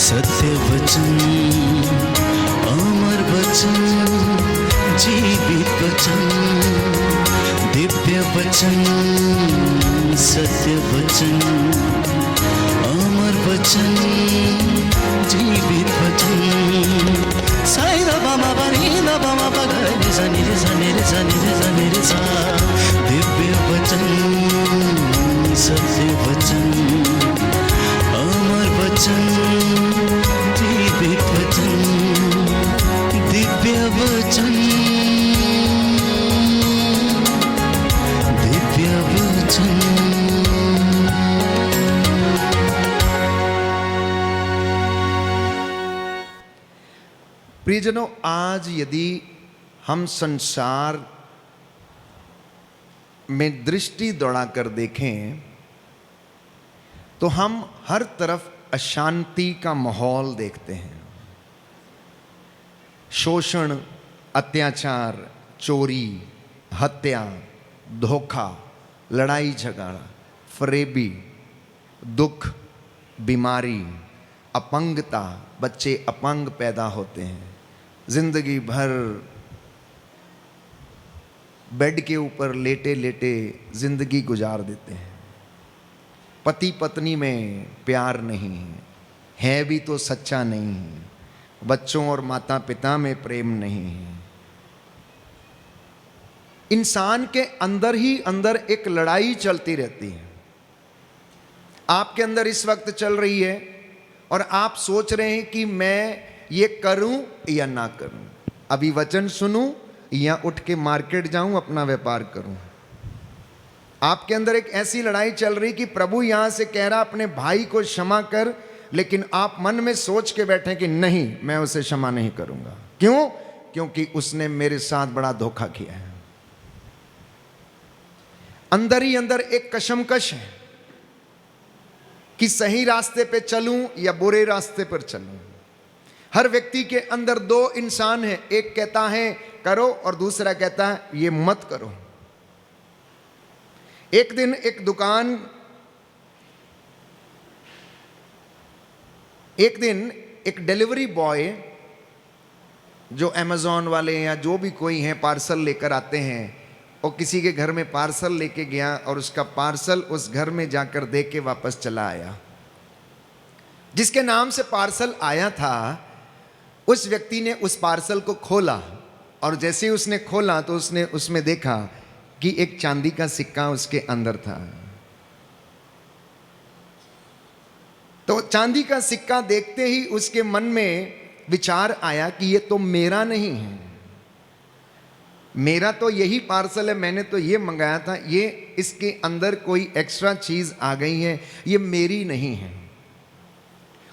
सत्य वचन, अमर वचन, जीवित वचन, दिव्य वचन, सत्य वचन, अमर वचन, जीवित वचन। साई दा बाबा बनी दा बाबा बगै रे सा नि रे सा नि रे सा नि रे सा नि रे सा। दिव्य वचन, सत्य वचन, अमर वचन, जीवित वचन, दिव्य वचन, दिव्य वचन। प्रियजनों, आज यदि हम संसार में दृष्टि दौड़ाकर देखें तो हम हर तरफ अशांति का माहौल देखते हैं। शोषण, अत्याचार, चोरी, हत्या, धोखा, लड़ाई झगड़ा, फरेबी, दुख, बीमारी, अपंगता, बच्चे अपंग पैदा होते हैं, जिंदगी भर बेड के ऊपर लेटे लेटे जिंदगी गुजार देते हैं। पति पत्नी में प्यार नहीं है भी तो सच्चा नहीं है। बच्चों और माता पिता में प्रेम नहीं है। इंसान के अंदर ही अंदर एक लड़ाई चलती रहती है। आपके अंदर इस वक्त चल रही है और आप सोच रहे हैं कि मैं ये करूं या ना करूं, अभी वचन सुनूं या उठ के मार्केट जाऊं अपना व्यापार करूं। आपके अंदर एक ऐसी लड़ाई चल रही कि प्रभु यहां से कह रहा अपने भाई को क्षमा कर, लेकिन आप मन में सोच के बैठे कि नहीं, मैं उसे क्षमा नहीं करूंगा। क्यों? क्योंकि उसने मेरे साथ बड़ा धोखा किया है। अंदर ही अंदर एक कशमकश है कि सही रास्ते पे चलूं या बुरे रास्ते पर चलूं। हर व्यक्ति के अंदर दो इंसान हैं, एक कहता है करो और दूसरा कहता है ये मत करो। एक दिन एक डिलीवरी बॉय जो अमेज़ॉन वाले या जो भी कोई हैं पार्सल लेकर आते हैं, और किसी के घर में पार्सल लेके गया और उसका पार्सल उस घर में जाकर दे के वापस चला आया। जिसके नाम से पार्सल आया था उस व्यक्ति ने उस पार्सल को खोला, और जैसे ही उसने खोला तो उसने उसमें देखा कि एक चांदी का सिक्का उसके अंदर था। तो चांदी का सिक्का देखते ही उसके मन में विचार आया कि ये तो मेरा नहीं है, मेरा तो यही पार्सल है, मैंने तो ये मंगाया था, ये इसके अंदर कोई एक्स्ट्रा चीज आ गई है, ये मेरी नहीं है।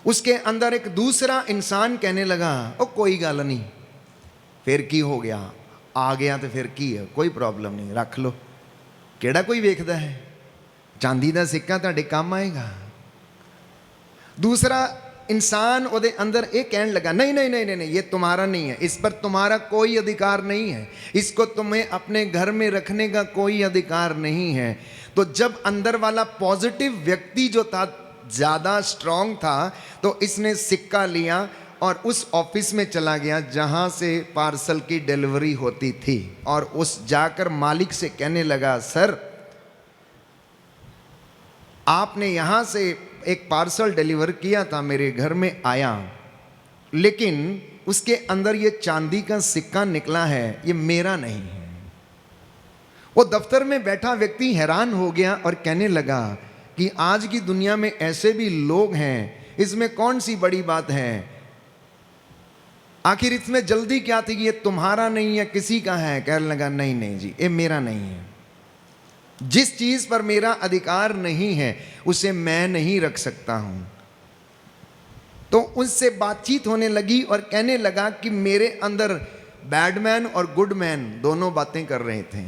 उसके अंदर एक दूसरा इंसान कहने लगा ओ कोई गल नहीं, फिर की हो गया, आ गया तो फिर की है, कोई प्रॉब्लम नहीं, रख लो, केड़ा कोई वेखदा है, चांदी दा सिक्का तुहाडे काम आएगा। दूसरा इंसान ओदे अंदर एक कहने लगा नहीं नहीं नहीं नहीं नहीं, ये तुम्हारा नहीं है, इस पर तुम्हारा कोई अधिकार नहीं है, इसको तुम्हें अपने घर में रखने का कोई अधिकार नहीं है। तो जब अंदर वाला पॉजिटिव व्यक्ति जो था ज्यादा स्ट्रांग था, तो इसने सिक्का लिया और उस ऑफिस में चला गया जहां से पार्सल की डिलीवरी होती थी, और उस जाकर मालिक से कहने लगा सर आपने यहां से एक पार्सल डिलीवर किया था, मेरे घर में आया, लेकिन उसके अंदर ये चांदी का सिक्का निकला है, ये मेरा नहीं है। वो दफ्तर में बैठा व्यक्ति हैरान हो गया और कहने लगा कि आज की दुनिया में ऐसे भी लोग हैं, इसमें कौन सी बड़ी बात है, आखिर इसमें जल्दी क्या थी कि ये तुम्हारा नहीं है, किसी का है। कहने लगा नहीं नहीं जी, ये मेरा नहीं है, जिस चीज पर मेरा अधिकार नहीं है उसे मैं नहीं रख सकता हूं। तो उससे बातचीत होने लगी और कहने लगा कि मेरे अंदर बैडमैन और गुडमैन दोनों बातें कर रहे थे।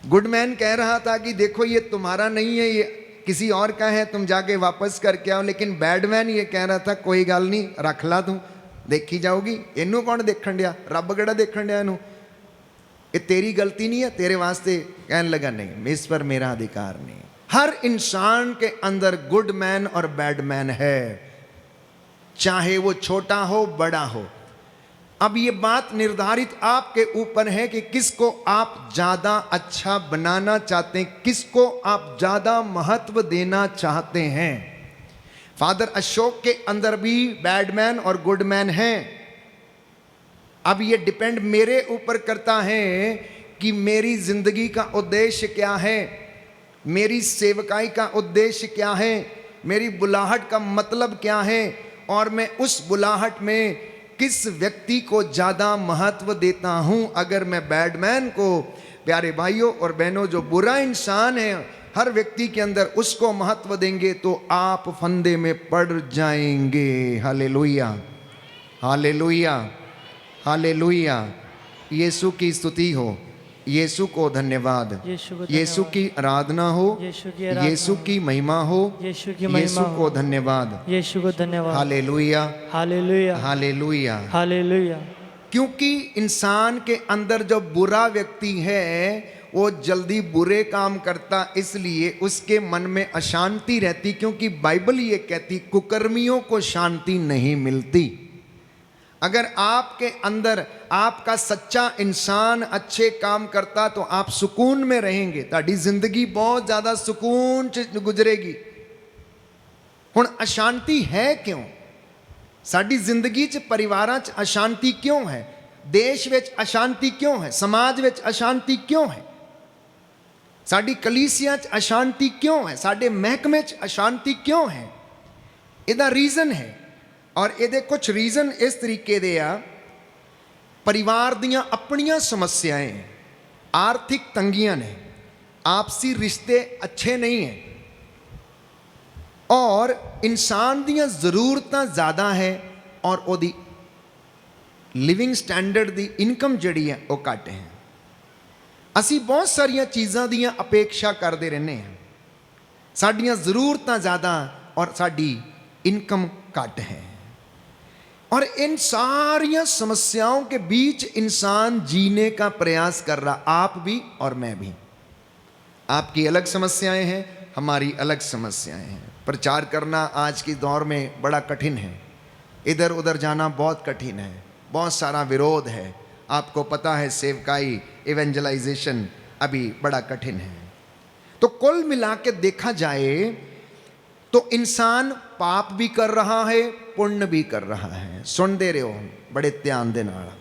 गुडमैन कह रहा था कि देखो ये तुम्हारा नहीं है, ये किसी और का है, तुम जाके वापस करके आओ। लेकिन बैडमैन ये कह रहा था कोई गल नहीं, रख ला तू, देखी जाऊगी, इनू कौन देखण दिया, रब केड़ा देखण दिया इनू, ये तेरी गलती नहीं है, तेरे वास्ते। कहने लगा नहीं, इस पर मेरा अधिकार नहीं। हर इंसान के अंदर गुड मैन और बैड मैन है। चाहे वो छोटा हो बड़ा हो। अब ये बात निर्धारित आपके ऊपर है कि किसको आप ज्यादा अच्छा बनाना चाहते हैं, किसको आप ज्यादा महत्व देना चाहते हैं। फादर अशोक के अंदर भी बैडमैन और गुडमैन हैं। अब ये डिपेंड मेरे ऊपर करता है कि मेरी जिंदगी का उद्देश्य क्या है, मेरी सेवकाई का उद्देश्य क्या है, मेरी बुलाहट का मतलब क्या है, और मैं उस बुलाहट में किस व्यक्ति को ज़्यादा महत्व देता हूँ। अगर मैं बैडमैन को, प्यारे भाइयों और बहनों, जो बुरा इंसान है हर व्यक्ति के अंदर, उसको महत्व देंगे तो आप फंदे में पड़ जाएंगे। Hallelujah, hallelujah, hallelujah. यीशु की स्तुति हो, यीशु को धन्यवाद, यीशु की आराधना हो, यीशु की महिमा हो, यीशु को धन्यवाद, यीशु को धन्यवाद। Hallelujah, hallelujah, hallelujah. हालेलुया। क्योंकि इंसान के अंदर जो बुरा व्यक्ति है वो जल्दी बुरे काम करता, इसलिए उसके मन में अशांति रहती। क्योंकि बाइबल ये कहती कुकर्मियों को शांति नहीं मिलती। अगर आपके अंदर आपका सच्चा इंसान अच्छे काम करता तो आप सुकून में रहेंगे, ताड़ी जिंदगी बहुत ज्यादा सुकून च गुजरेगी। हुण अशांति है क्यों? साडी जिंदगी च परिवारां च अशांति क्यों है? देश विच अशांति क्यों है? समाज विच अशांति क्यों है? साडी कलीसिया च अशांति क्यों है? साडे महकमे च अशांति क्यों है? इहदा रीजन है। और ये कुछ रीजन इस तरीके दे आ, परिवार दियां अपनियां समस्याएं, आर्थिक तंगियां ने, आपसी रिश्ते अच्छे नहीं हैं, और इंसान दियां जरूरतां ज़्यादा है और ओदी लिविंग स्टैंडर्ड दी इनकम जिहड़ी है वो घट है। असी बहुत सारिया चीज़ां दियां अपेक्षा करते रहने हैं, साडियां ज़रूरतां ज़्यादा और साडी इनकम घट है। और इन सारिया समस्याओं के बीच इंसान जीने का प्रयास कर रहा, आप भी और मैं भी। आपकी अलग समस्याएं हैं, हमारी अलग समस्याएं हैं। प्रचार करना आज के दौर में बड़ा कठिन है, इधर उधर जाना बहुत कठिन है, बहुत सारा विरोध है। आपको पता है सेवकाई, इवेंजलाइजेशन अभी बड़ा कठिन है। तो कुल मिला के देखा जाए तो इंसान पाप भी कर रहा है, पुण्य भी कर रहा है। सुन दे रहे हो बड़े ध्यान दे नाल।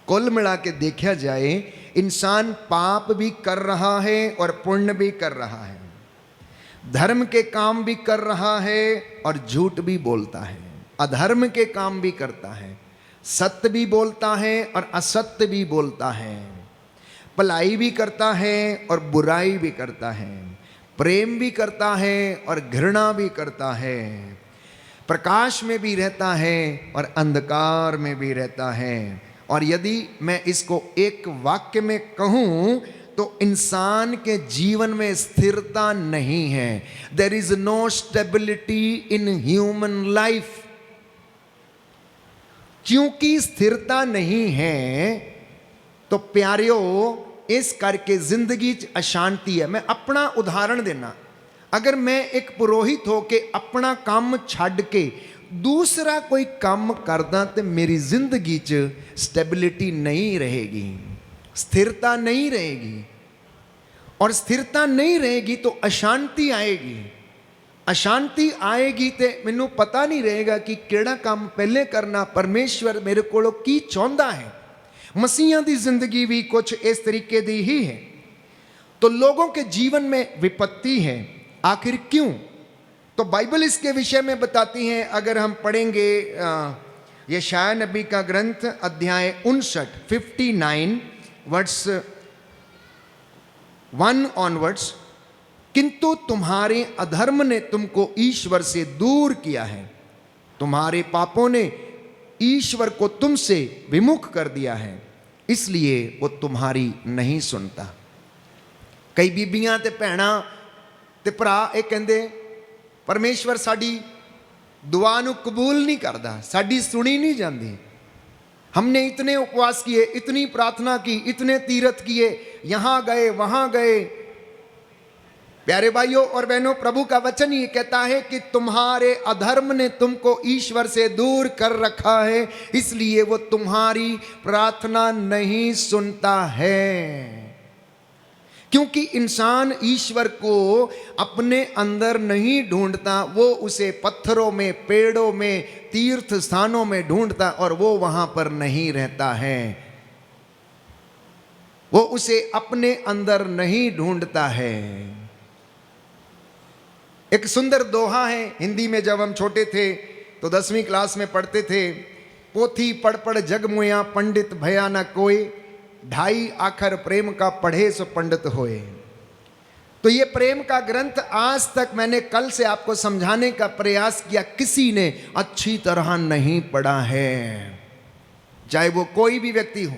कुल मिला के देखा जाए इंसान पाप भी कर रहा है और पुण्य भी कर रहा है, धर्म के काम भी कर रहा है और झूठ भी बोलता है, अधर्म के काम भी करता है, सत्य भी बोलता है और असत्य भी बोलता है, भलाई भी करता है और बुराई भी करता है, प्रेम भी करता है और घृणा भी करता है, प्रकाश में भी रहता है और अंधकार में भी रहता है। और यदि मैं इसको एक वाक्य में कहूँ तो इंसान के जीवन में स्थिरता नहीं है। There is no stability in human life. क्योंकि स्थिरता नहीं है तो प्यारियों इस करके जिंदगी च अशांति है। मैं अपना उदाहरण देना, अगर मैं एक पुरोहित होके अपना काम छड़ के दूसरा कोई काम करदा तो मेरी जिंदगी च स्टेबिलिटी नहीं रहेगी, स्थिरता नहीं रहेगी। और स्थिरता नहीं रहेगी तो अशांति आएगी। अशांति आएगी तो मैनू पता नहीं रहेगा कि केड़ा काम पहले करना, परमेश्वर मेरे को की चाहता है। मसीहा की जिंदगी भी कुछ इस तरीके दी ही है। तो लोगों के जीवन में विपत्ति है, आखिर क्यों? तो बाइबल इसके विषय में बताती है। अगर हम पढ़ेंगे यशायाह नबी का ग्रंथ अध्याय 59 वर्स 1 ऑनवर्ड्स, किंतु तुम्हारे अधर्म ने तुमको ईश्वर से दूर किया है, तुम्हारे पापों ने ईश्वर को तुमसे विमुख कर दिया है, इसलिए वो तुम्हारी नहीं सुनता। कई बीबियां ते भैणां ते भरा ये कहंदे परमेश्वर साडी दुआ नू कबूल नहीं करता, साडी सुनी नहीं जाती। हमने इतने उपवास किए, इतनी प्रार्थना की, इतने तीर्थ किए, यहाँ गए वहाँ गए, प्यारे भाइयों और बहनों, प्रभु का वचन ये कहता है कि तुम्हारे अधर्म ने तुमको ईश्वर से दूर कर रखा है, इसलिए वो तुम्हारी प्रार्थना नहीं सुनता है। क्योंकि इंसान ईश्वर को अपने अंदर नहीं ढूंढता, वो उसे पत्थरों में, पेड़ों में, तीर्थ स्थानों में ढूंढता और वो वहां पर नहीं रहता है। वो उसे अपने अंदर नहीं ढूंढता है। एक सुंदर दोहा है हिंदी में, जब हम छोटे थे तो 10वीं क्लास में पढ़ते थे, पोथी पढ़ पढ़ जग मुया पंडित भया न कोई, ढाई आखर प्रेम का पढ़े सो पंडित होए। तो ये प्रेम का ग्रंथ आज तक मैंने कल से आपको समझाने का प्रयास किया, किसी ने अच्छी तरह नहीं पढ़ा है। चाहे वो कोई भी व्यक्ति हो,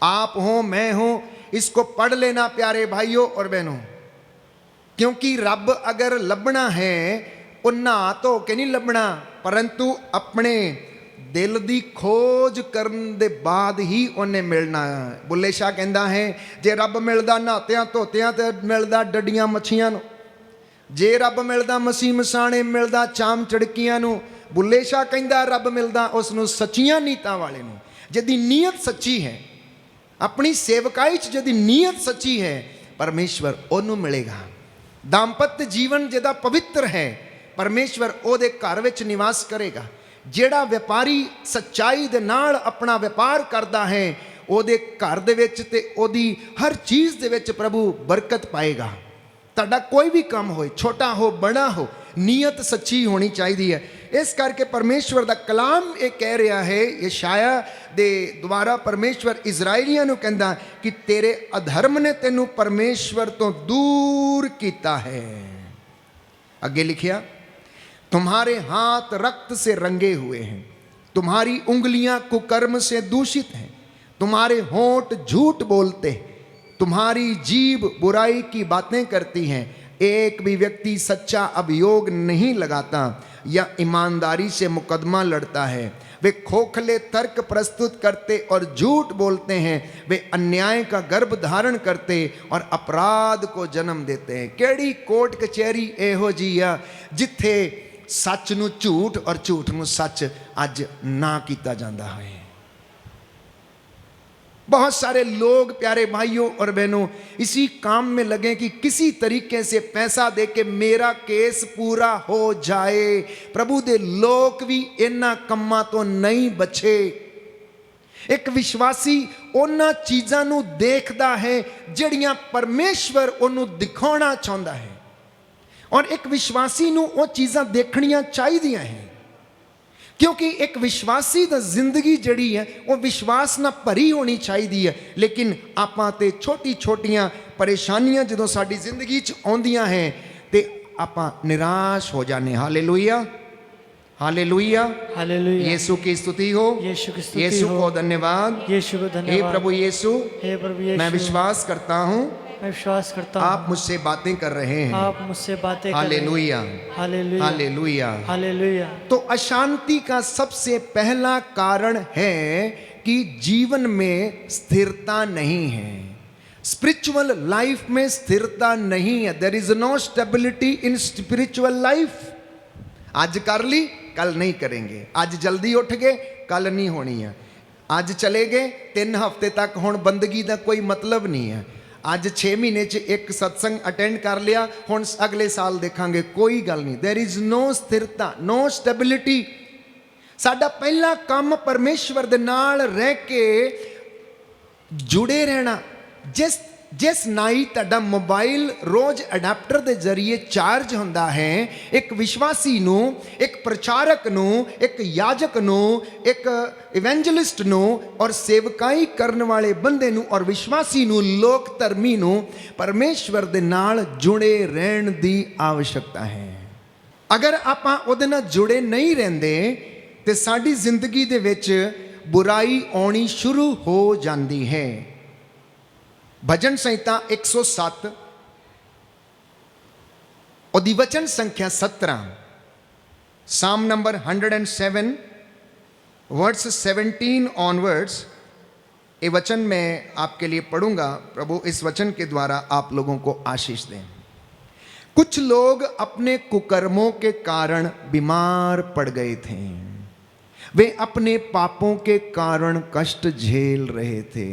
आप हो, मैं हो, इसको पढ़ लेना प्यारे भाइयों और बहनों। क्योंकि रब अगर लभना है उन्ना तो के नहीं लभना, परंतु अपने दिल दी खोज करन दे बाद ही उन्हें मिलना। बुल्ले शाह कहता है, जे रब मिलदा नहातियां धोतियां ते मिलदा डडियां मच्छियां नूं, जे रब मिलदा मसी मसाणे मिलदा चाम चड़कियां नूं। बुल्ले शाह कहता रब मिलदा उस नूं सच्चियां नीतां वाले नूं, जिहदी नीयत सच्ची है, अपनी सेवकाई च जिहदी नीयत सच्ची है, परमेश्वर ओनू मिलेगा। दांपत्य जीवन जिहदा पवित्र है, परमेश्वर ओदे घर विच निवास करेगा। ਜਿਹੜਾ ਵਪਾਰੀ ਸੱਚਾਈ ਦੇ ਨਾਲ ਆਪਣਾ ਵਪਾਰ ਕਰਦਾ ਹੈ, ਉਹਦੇ ਘਰ ਦੇ ਵਿੱਚ ਤੇ ਉਹਦੀ ਹਰ ਚੀਜ਼ ਦੇ ਵਿੱਚ ਪ੍ਰਭੂ ਬਰਕਤ ਪਾਏਗਾ। ਤੁਹਾਡਾ ਕੋਈ ਵੀ ਕੰਮ ਹੋਏ, ਛੋਟਾ ਹੋ ਬੜਾ ਹੋ, ਨੀਅਤ ਸੱਚੀ ਹੋਣੀ ਚਾਹੀਦੀ ਹੈ। ਇਸ ਕਰਕੇ ਪਰਮੇਸ਼ਵਰ ਦਾ ਕਲਾਮ ਇਹ ਕਹਿ ਰਿਹਾ ਹੈ, ਯਸ਼ਾਇਆ ਦੇ ਦੁਆਰਾ ਪਰਮੇਸ਼ਵਰ ਇਜ਼ਰਾਈਲੀਆਂ ਨੂੰ ਕਹਿੰਦਾ ਕਿ ਤੇਰੇ ਅਧਰਮ ਨੇ ਤੈਨੂੰ ਪਰਮੇਸ਼ਵਰ ਤੋਂ ਦੂਰ ਕੀਤਾ ਹੈ। ਅੱਗੇ ਲਿਖਿਆ, तुम्हारे हाथ रक्त से रंगे हुए हैं, तुम्हारी उंगलियां कुकर्म से दूषित हैं, तुम्हारे होंठ झूठ बोलते हैं, तुम्हारी जीभ बुराई की बातें करती हैं। एक भी व्यक्ति सच्चा अभियोग नहीं लगाता या ईमानदारी से मुकदमा लड़ता है। वे खोखले तर्क प्रस्तुत करते और झूठ बोलते हैं। वे अन्याय का गर्भ धारण करते और अपराध को जन्म देते हैं। केड़ी कोर्ट कचहरी एहो जी आ जिथे सच नूं झूठ और झूठ नूं सच अज ना किया जाता है। बहुत सारे लोग प्यारे भाइयों और बहनों इसी काम में लगे कि किसी तरीके से पैसा दे के मेरा केस पूरा हो जाए। प्रभु दे लोग भी इन्हां कम्मां तो नहीं बचे। एक विश्वासी उन्हां चीज़ां नूं देखदा है जिहड़ियां परमेश्वर उन्हूं दिखाउणा चाहुंदा है, और एक विश्वासी नूं वो चीज़ां देखणियां चाहीदियां हैं। क्योंकि एक विश्वासी दी जिंदगी जिहड़ी है वो विश्वास नाल भरी होनी चाहिदी है। लेकिन आपां ते छोटी छोटियां परेशानियां जदों साडी जिंदगी च आउंदियां हैं ते आपां निराश हो जाने। Hallelujah, hallelujah, hallelujah. यीशु की स्तुति हो, यीशु की स्तुति यीशु हो, को धन्यवाद, यीशु को हे धन्यवाद। प्रभु यीशु, हे प्रभु यीशु, मैं विश्वास करता हूँ मैं विश्वास करता हूँ आप मुझसे बातें कर रहे हैं। आप मुझसे बातें कर रहे हैं। Hallelujah, hallelujah, hallelujah, hallelujah. तो अशांति का सबसे पहला कारण है कि जीवन में स्थिरता नहीं है। स्पिरिचुअल लाइफ में स्थिरता नहीं है। There is no stability in spiritual life. आज कर ली, कल नहीं करेंगे। आज जल्दी उठ गए, कल नहीं होनी है। आज चले गए, 3 हफ्ते तक हुण बंदगी का कोई मतलब नहीं है। आज 6 महीने च एक सत्संग अटेंड कर लिया, हुण अगले साल देखांगे, कोई गल नहीं। देयर इज नो स्थिरता, नो स्टेबिलिटी। साडा पहला काम परमेश्वर दे नाल रह के जुड़े रहना। जिस नाई तुहाडा मोबाइल रोज अडैप्टर के जरिए चार्ज होंदा है, एक विश्वासी नूं, एक प्रचारक नूं, एक याजक नूं, एक इवेंजलिस्ट नूं और सेवकाई करने वाले बंदे नूं और विश्वासी नूं, लोक धर्मी नूं परमेश्वर दे नाल जुड़े रहन दी आवश्यकता है। अगर आपां उहदे नाल जुड़े नहीं रहंदे ते साडी जिंदगी दे विच बुराई आउणी शुरू हो जाती है। भजन संहिता 107 और वचन संख्या 17, साम नंबर 107 वर्ड्स 17 ऑनवर्ड्स ये वचन मैं आपके लिए पढ़ूंगा। प्रभु इस वचन के द्वारा आप लोगों को आशीष दें। कुछ लोग अपने कुकर्मों के कारण बीमार पड़ गए थे। वे अपने पापों के कारण कष्ट झेल रहे थे।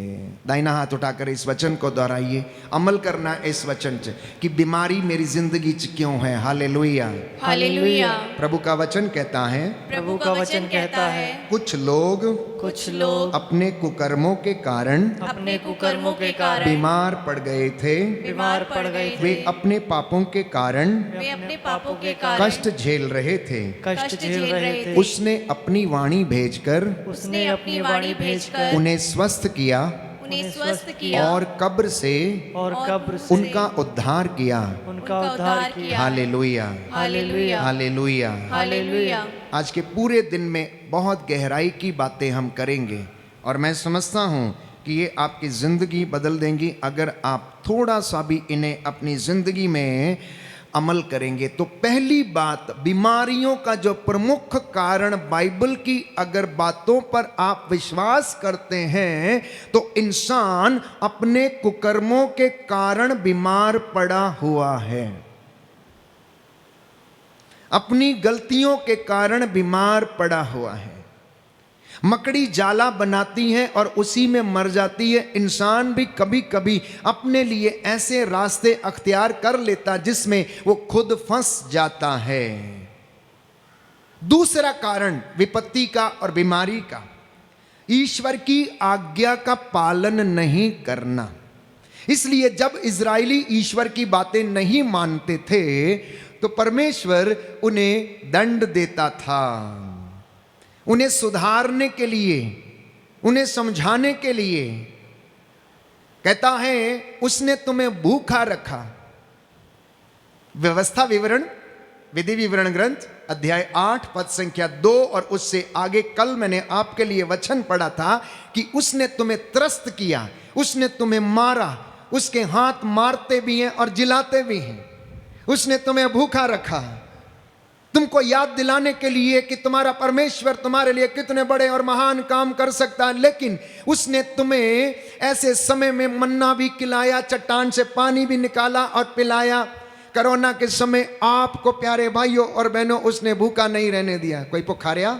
दाहिना हाथ उठाकर इस वचन को दोहराइए, अमल करना इस वचन से कि बीमारी मेरी जिंदगी च क्यों है। Hallelujah, hallelujah. प्रभु का वचन कहता है, प्रभु का वचन कहता है, कुछ लोग अपने कुकर्मों के कारण अपने कुकर्मों के कारण बीमार पड़ गए थे। बीमार पड़ गए थे। वे अपने पापों के कारण वे अपने पापों के कारण कष्ट झेल रहे थे। कष्ट झेल रहे थे। उसने अपनी वाणी भेजकर उसने अपनी वाणी भेजकर उन्हें स्वस्थ किया उन्हें स्वस्थ किया और कब्र से उनका उद्धार किया। उनका उद्धार किया। Hallelujah, hallelujah, hallelujah, hallelujah. आज के पूरे दिन में बहुत गहराई की बातें हम करेंगे और मैं समझता हूँ कि ये आपकी ज़िंदगी बदल देंगी अगर आप थोड़ा सा भी इन्हें अपनी ज़िंदगी में अमल करेंगे। तो पहली बात, बीमारियों का जो प्रमुख कारण बाइबल की अगर बातों पर आप विश्वास करते हैं तो इंसान अपने कुकर्मों के कारण बीमार पड़ा हुआ है, अपनी गलतियों के कारण बीमार पड़ा हुआ है। मकड़ी जाला बनाती है और उसी में मर जाती है। इंसान भी कभी कभी अपने लिए ऐसे रास्ते अख्तियार कर लेता जिसमें वो खुद फंस जाता है। दूसरा कारण विपत्ति का और बीमारी का, ईश्वर की आज्ञा का पालन नहीं करना। इसलिए जब इजरायली ईश्वर की बातें नहीं मानते थे तो परमेश्वर उन्हें दंड देता था। उन्हें सुधारने के लिए, उन्हें समझाने के लिए कहता है उसने तुम्हें भूखा रखा। व्यवस्था विवरण, विधि विवरण ग्रंथ अध्याय 8 पद संख्या 2 और उससे आगे कल मैंने आपके लिए वचन पढ़ा था कि उसने तुम्हें त्रस्त किया, उसने तुम्हें मारा। उसके हाथ मारते भी हैं और जिलाते भी हैं। उसने तुम्हें भूखा रखा तुमको याद दिलाने के लिए कि तुम्हारा परमेश्वर तुम्हारे लिए कितने बड़े और महान काम कर सकता है। लेकिन उसने तुम्हें ऐसे समय में मन्ना भी खिलाया, चट्टान से पानी भी निकाला और पिलाया। कोरोना के समय आपको प्यारे भाइयों और बहनों उसने भूखा नहीं रहने दिया। कोई पुखारिया,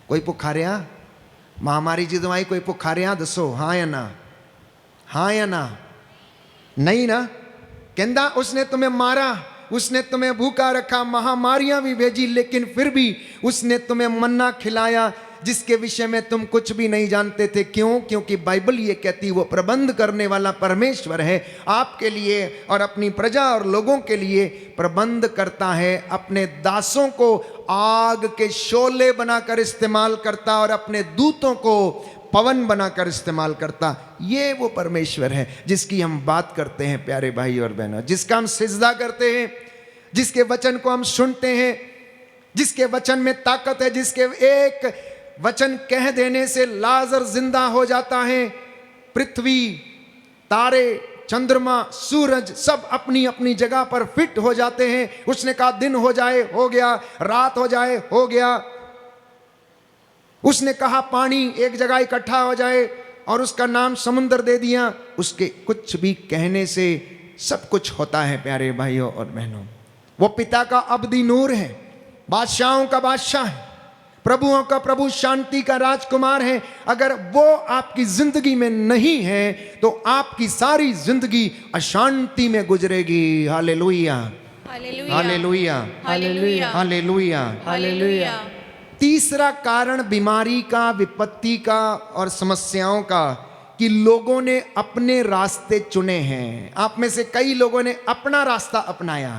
कोई पुखारिया, महामारी जी दवाई कोई पुखारिया दसो, हाँ या ना, हाँ या ना, नहीं ना। कहता उसने तुम्हें मारा, उसने तुम्हें भूखा रखा, महामारियां भी भेजी, लेकिन फिर भी उसने तुम्हें मन्ना खिलाया जिसके विषय में तुम कुछ भी नहीं जानते थे। क्यों? क्योंकि बाइबल ये कहती वो प्रबंध करने वाला परमेश्वर है, आपके लिए और अपनी प्रजा और लोगों के लिए प्रबंध करता है। अपने दासों को आग के शोले बनाकर इस्तेमाल करता और अपने दूतों को पवन बनाकर इस्तेमाल करता। ये वो परमेश्वर है जिसकी हम बात करते हैं प्यारे भाई और बहनों, जिसका हम सिजदा करते हैं, जिसके वचन को हम सुनते हैं, जिसके वचन में ताकत है, जिसके एक वचन कह देने से लाजर जिंदा हो जाता है। पृथ्वी, तारे, चंद्रमा, सूरज सब अपनी अपनी जगह पर फिट हो जाते हैं। उसने कहा दिन हो जाए, हो गया, रात हो जाए, हो गया। उसने कहा पानी एक जगह इकट्ठा हो जाए और उसका नाम समुद्र दे दिया। उसके कुछ भी कहने से सब कुछ होता है प्यारे भाइयों और बहनों। वो पिता का अब्दी नूर है, बादशाहों का बादशाह है, प्रभुओं का प्रभु, शांति का राजकुमार है। अगर वो आपकी जिंदगी में नहीं है तो आपकी सारी जिंदगी अशांति में गुजरेगी। Hallelujah, hallelujah, hallelujah, hallelujah, hallelujah, hallelujah. तीसरा कारण बीमारी का, विपत्ति का और समस्याओं का कि लोगों ने अपने रास्ते चुने हैं। आप में से कई लोगों ने अपना रास्ता अपनाया,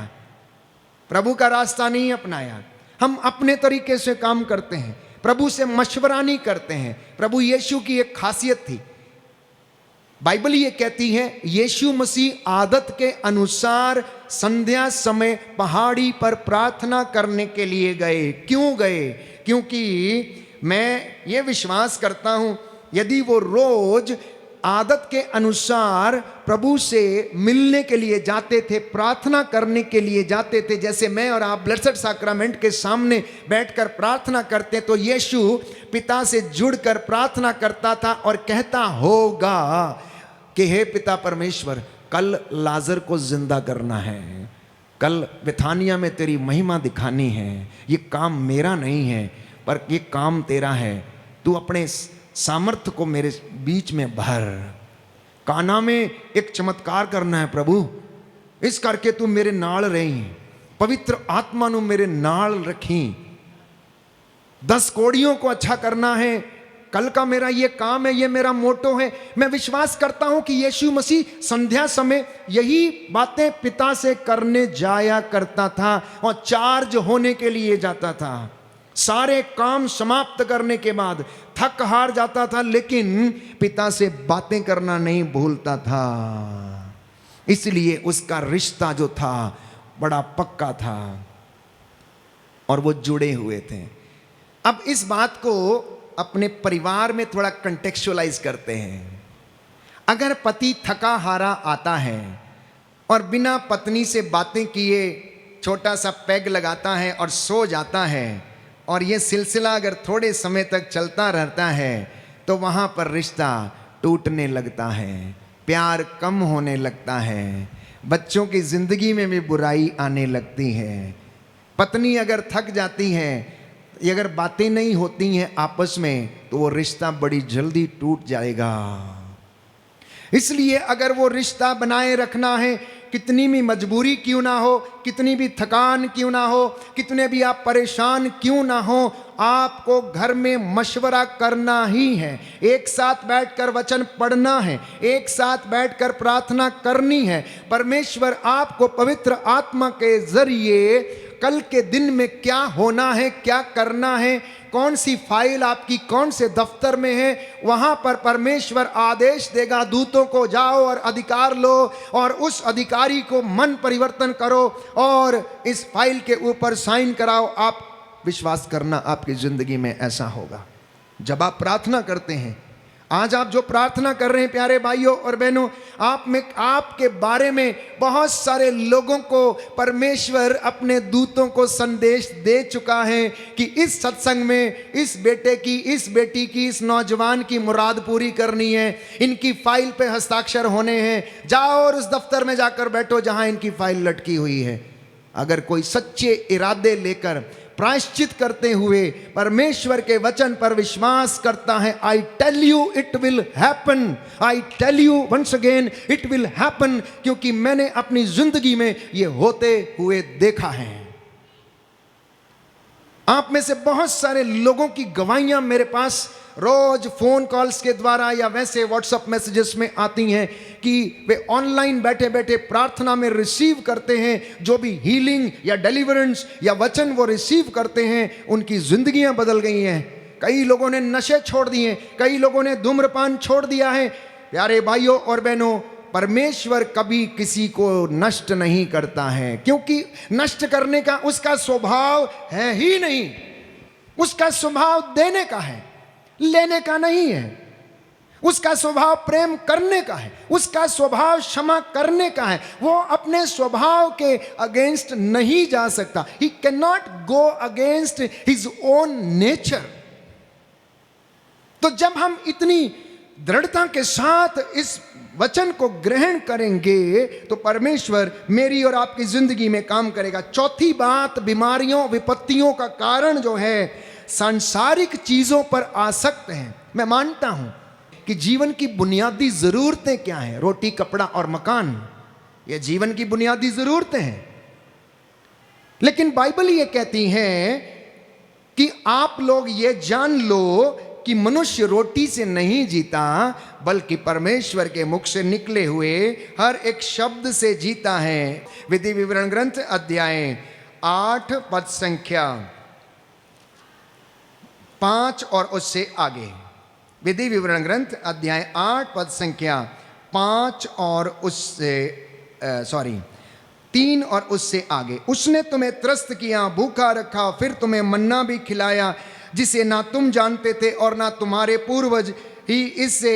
प्रभु का रास्ता नहीं अपनाया। हम अपने तरीके से काम करते हैं, प्रभु से मशवरा नहीं करते हैं। प्रभु यीशु की एक खासियत थी, बाइबल ये कहती है यीशु मसीह आदत के अनुसार संध्या समय पहाड़ी पर प्रार्थना करने के लिए गए। क्यों गए? क्योंकि मैं ये विश्वास करता हूं यदि वो रोज आदत के अनुसार प्रभु से मिलने के लिए जाते थे, प्रार्थना करने के लिए जाते थे, जैसे मैं और आप ब्लेस्ड सैक्रामेंट के सामने बैठकर प्रार्थना करते, तो यीशु पिता से जुड़कर प्रार्थना करता था और कहता होगा कि हे पिता परमेश्वर, कल लाजर को जिंदा करना है, कल बेथानिया में तेरी महिमा दिखानी है, ये काम मेरा नहीं है पर ये काम तेरा है, तू अपने सामर्थ्य को मेरे बीच में भर, काना में एक चमत्कार करना है प्रभु, इस करके तू मेरे नाल रही, पवित्र आत्मा नु मेरे नाल रखी, 10 कोड़ियों को अच्छा करना है, कल का मेरा ये काम है, ये मेरा मोटो है। मैं विश्वास करता हूं कि यीशु मसीह संध्या समय यही बातें पिता से करने जाया करता था और चार्ज होने के लिए जाता था। सारे काम समाप्त करने के बाद थक हार जाता था, लेकिन पिता से बातें करना नहीं भूलता था, इसलिए उसका रिश्ता जो था बड़ा पक्का था और वो जुड़े हुए थे। अब इस बात को अपने परिवार में थोड़ा कंटेक्चुअलाइज करते हैं। अगर पति थका हारा आता है और बिना पत्नी से बातें किए छोटा सा पैग लगाता है और सो जाता है, और ये सिलसिला अगर थोड़े समय तक चलता रहता है, तो वहाँ पर रिश्ता टूटने लगता है, प्यार कम होने लगता है, बच्चों की ज़िंदगी में भी बुराई आने लगती है। पत्नी अगर थक जाती है, ये अगर बातें नहीं होती हैं आपस में, तो वो रिश्ता बड़ी जल्दी टूट जाएगा। इसलिए अगर वो रिश्ता बनाए रखना है, कितनी भी मजबूरी क्यों ना हो, कितनी भी थकान क्यों ना हो, कितने भी आप परेशान क्यों ना हो, आपको घर में मशवरा करना ही है, एक साथ बैठकर वचन पढ़ना है, एक साथ बैठकर प्रार्थना करनी है। परमेश्वर आपको पवित्र आत्मा के जरिए कल के दिन में क्या होना है, क्या करना है, कौन सी फाइल आपकी कौन से दफ्तर में है, वहां पर परमेश्वर आदेश देगा, दूतों को जाओ और अधिकार लो और उस अधिकारी को मन परिवर्तन करो और इस फाइल के ऊपर साइन कराओ। आप विश्वास करना, आपकी जिंदगी में ऐसा होगा। जब आप प्रार्थना करते हैं, आज आप जो प्रार्थना कर रहे हैं प्यारे भाइयों और बहनों, आप में आपके बारे में बहुत सारे लोगों को परमेश्वर अपने दूतों को संदेश दे चुका है कि इस सत्संग में इस बेटे की, इस बेटी की, इस नौजवान की मुराद पूरी करनी है, इनकी फाइल पे हस्ताक्षर होने हैं, जाओ और उस दफ्तर में जाकर बैठो जहां इनकी फाइल लटकी हुई है। अगर कोई सच्चे इरादे लेकर प्रायश्चित करते हुए परमेश्वर के वचन पर विश्वास करता है, I tell you it will happen, I tell you once again it will happen, क्योंकि मैंने अपनी जिंदगी में ये होते हुए देखा है। आप में से बहुत सारे लोगों की गवाहियां मेरे पास रोज फोन कॉल्स के द्वारा या वैसे व्हाट्सएप मैसेजेस में आती हैं कि वे ऑनलाइन बैठे बैठे प्रार्थना में रिसीव करते हैं, जो भी हीलिंग या डिलीवरेंस या वचन वो रिसीव करते हैं, उनकी जिंदगियां बदल गई हैं। कई लोगों ने नशे छोड़ दिए, कई लोगों ने धूम्रपान छोड़ दिया है। प्यारे भाइयों और बहनों, परमेश्वर कभी किसी को नष्ट नहीं करता है, क्योंकि नष्ट करने का उसका स्वभाव है ही नहीं। उसका स्वभाव देने का है, लेने का नहीं है। उसका स्वभाव प्रेम करने का है, उसका स्वभाव क्षमा करने का है। वो अपने स्वभाव के अगेंस्ट नहीं जा सकता। He can not go against his own nature. तो जब हम इतनी दृढ़ता के साथ इस वचन को ग्रहण करेंगे, तो परमेश्वर मेरी और आपकी जिंदगी में काम करेगा। चौथी बात, बीमारियों विपत्तियों का कारण जो है सांसारिक चीजों पर आसक्त हैं। मैं मानता हूं कि जीवन की बुनियादी जरूरतें क्या हैं, रोटी, कपड़ा और मकान, ये जीवन की बुनियादी जरूरतें हैं। लेकिन बाइबल ये कहती है कि आप लोग ये जान लो कि मनुष्य रोटी से नहीं जीता, बल्कि परमेश्वर के मुख से निकले हुए हर एक शब्द से जीता है। विधि विवरण ग्रंथ अध्याय 8 पद संख्या 5 और उससे आगे। विधि विवरण ग्रंथ अध्याय 8 पद संख्या 5 और उससे 3 और उससे आगे। उसने तुम्हें त्रस्त किया, भूखा रखा, फिर तुम्हें मन्ना भी खिलाया, जिसे ना तुम जानते थे और ना तुम्हारे पूर्वज ही इससे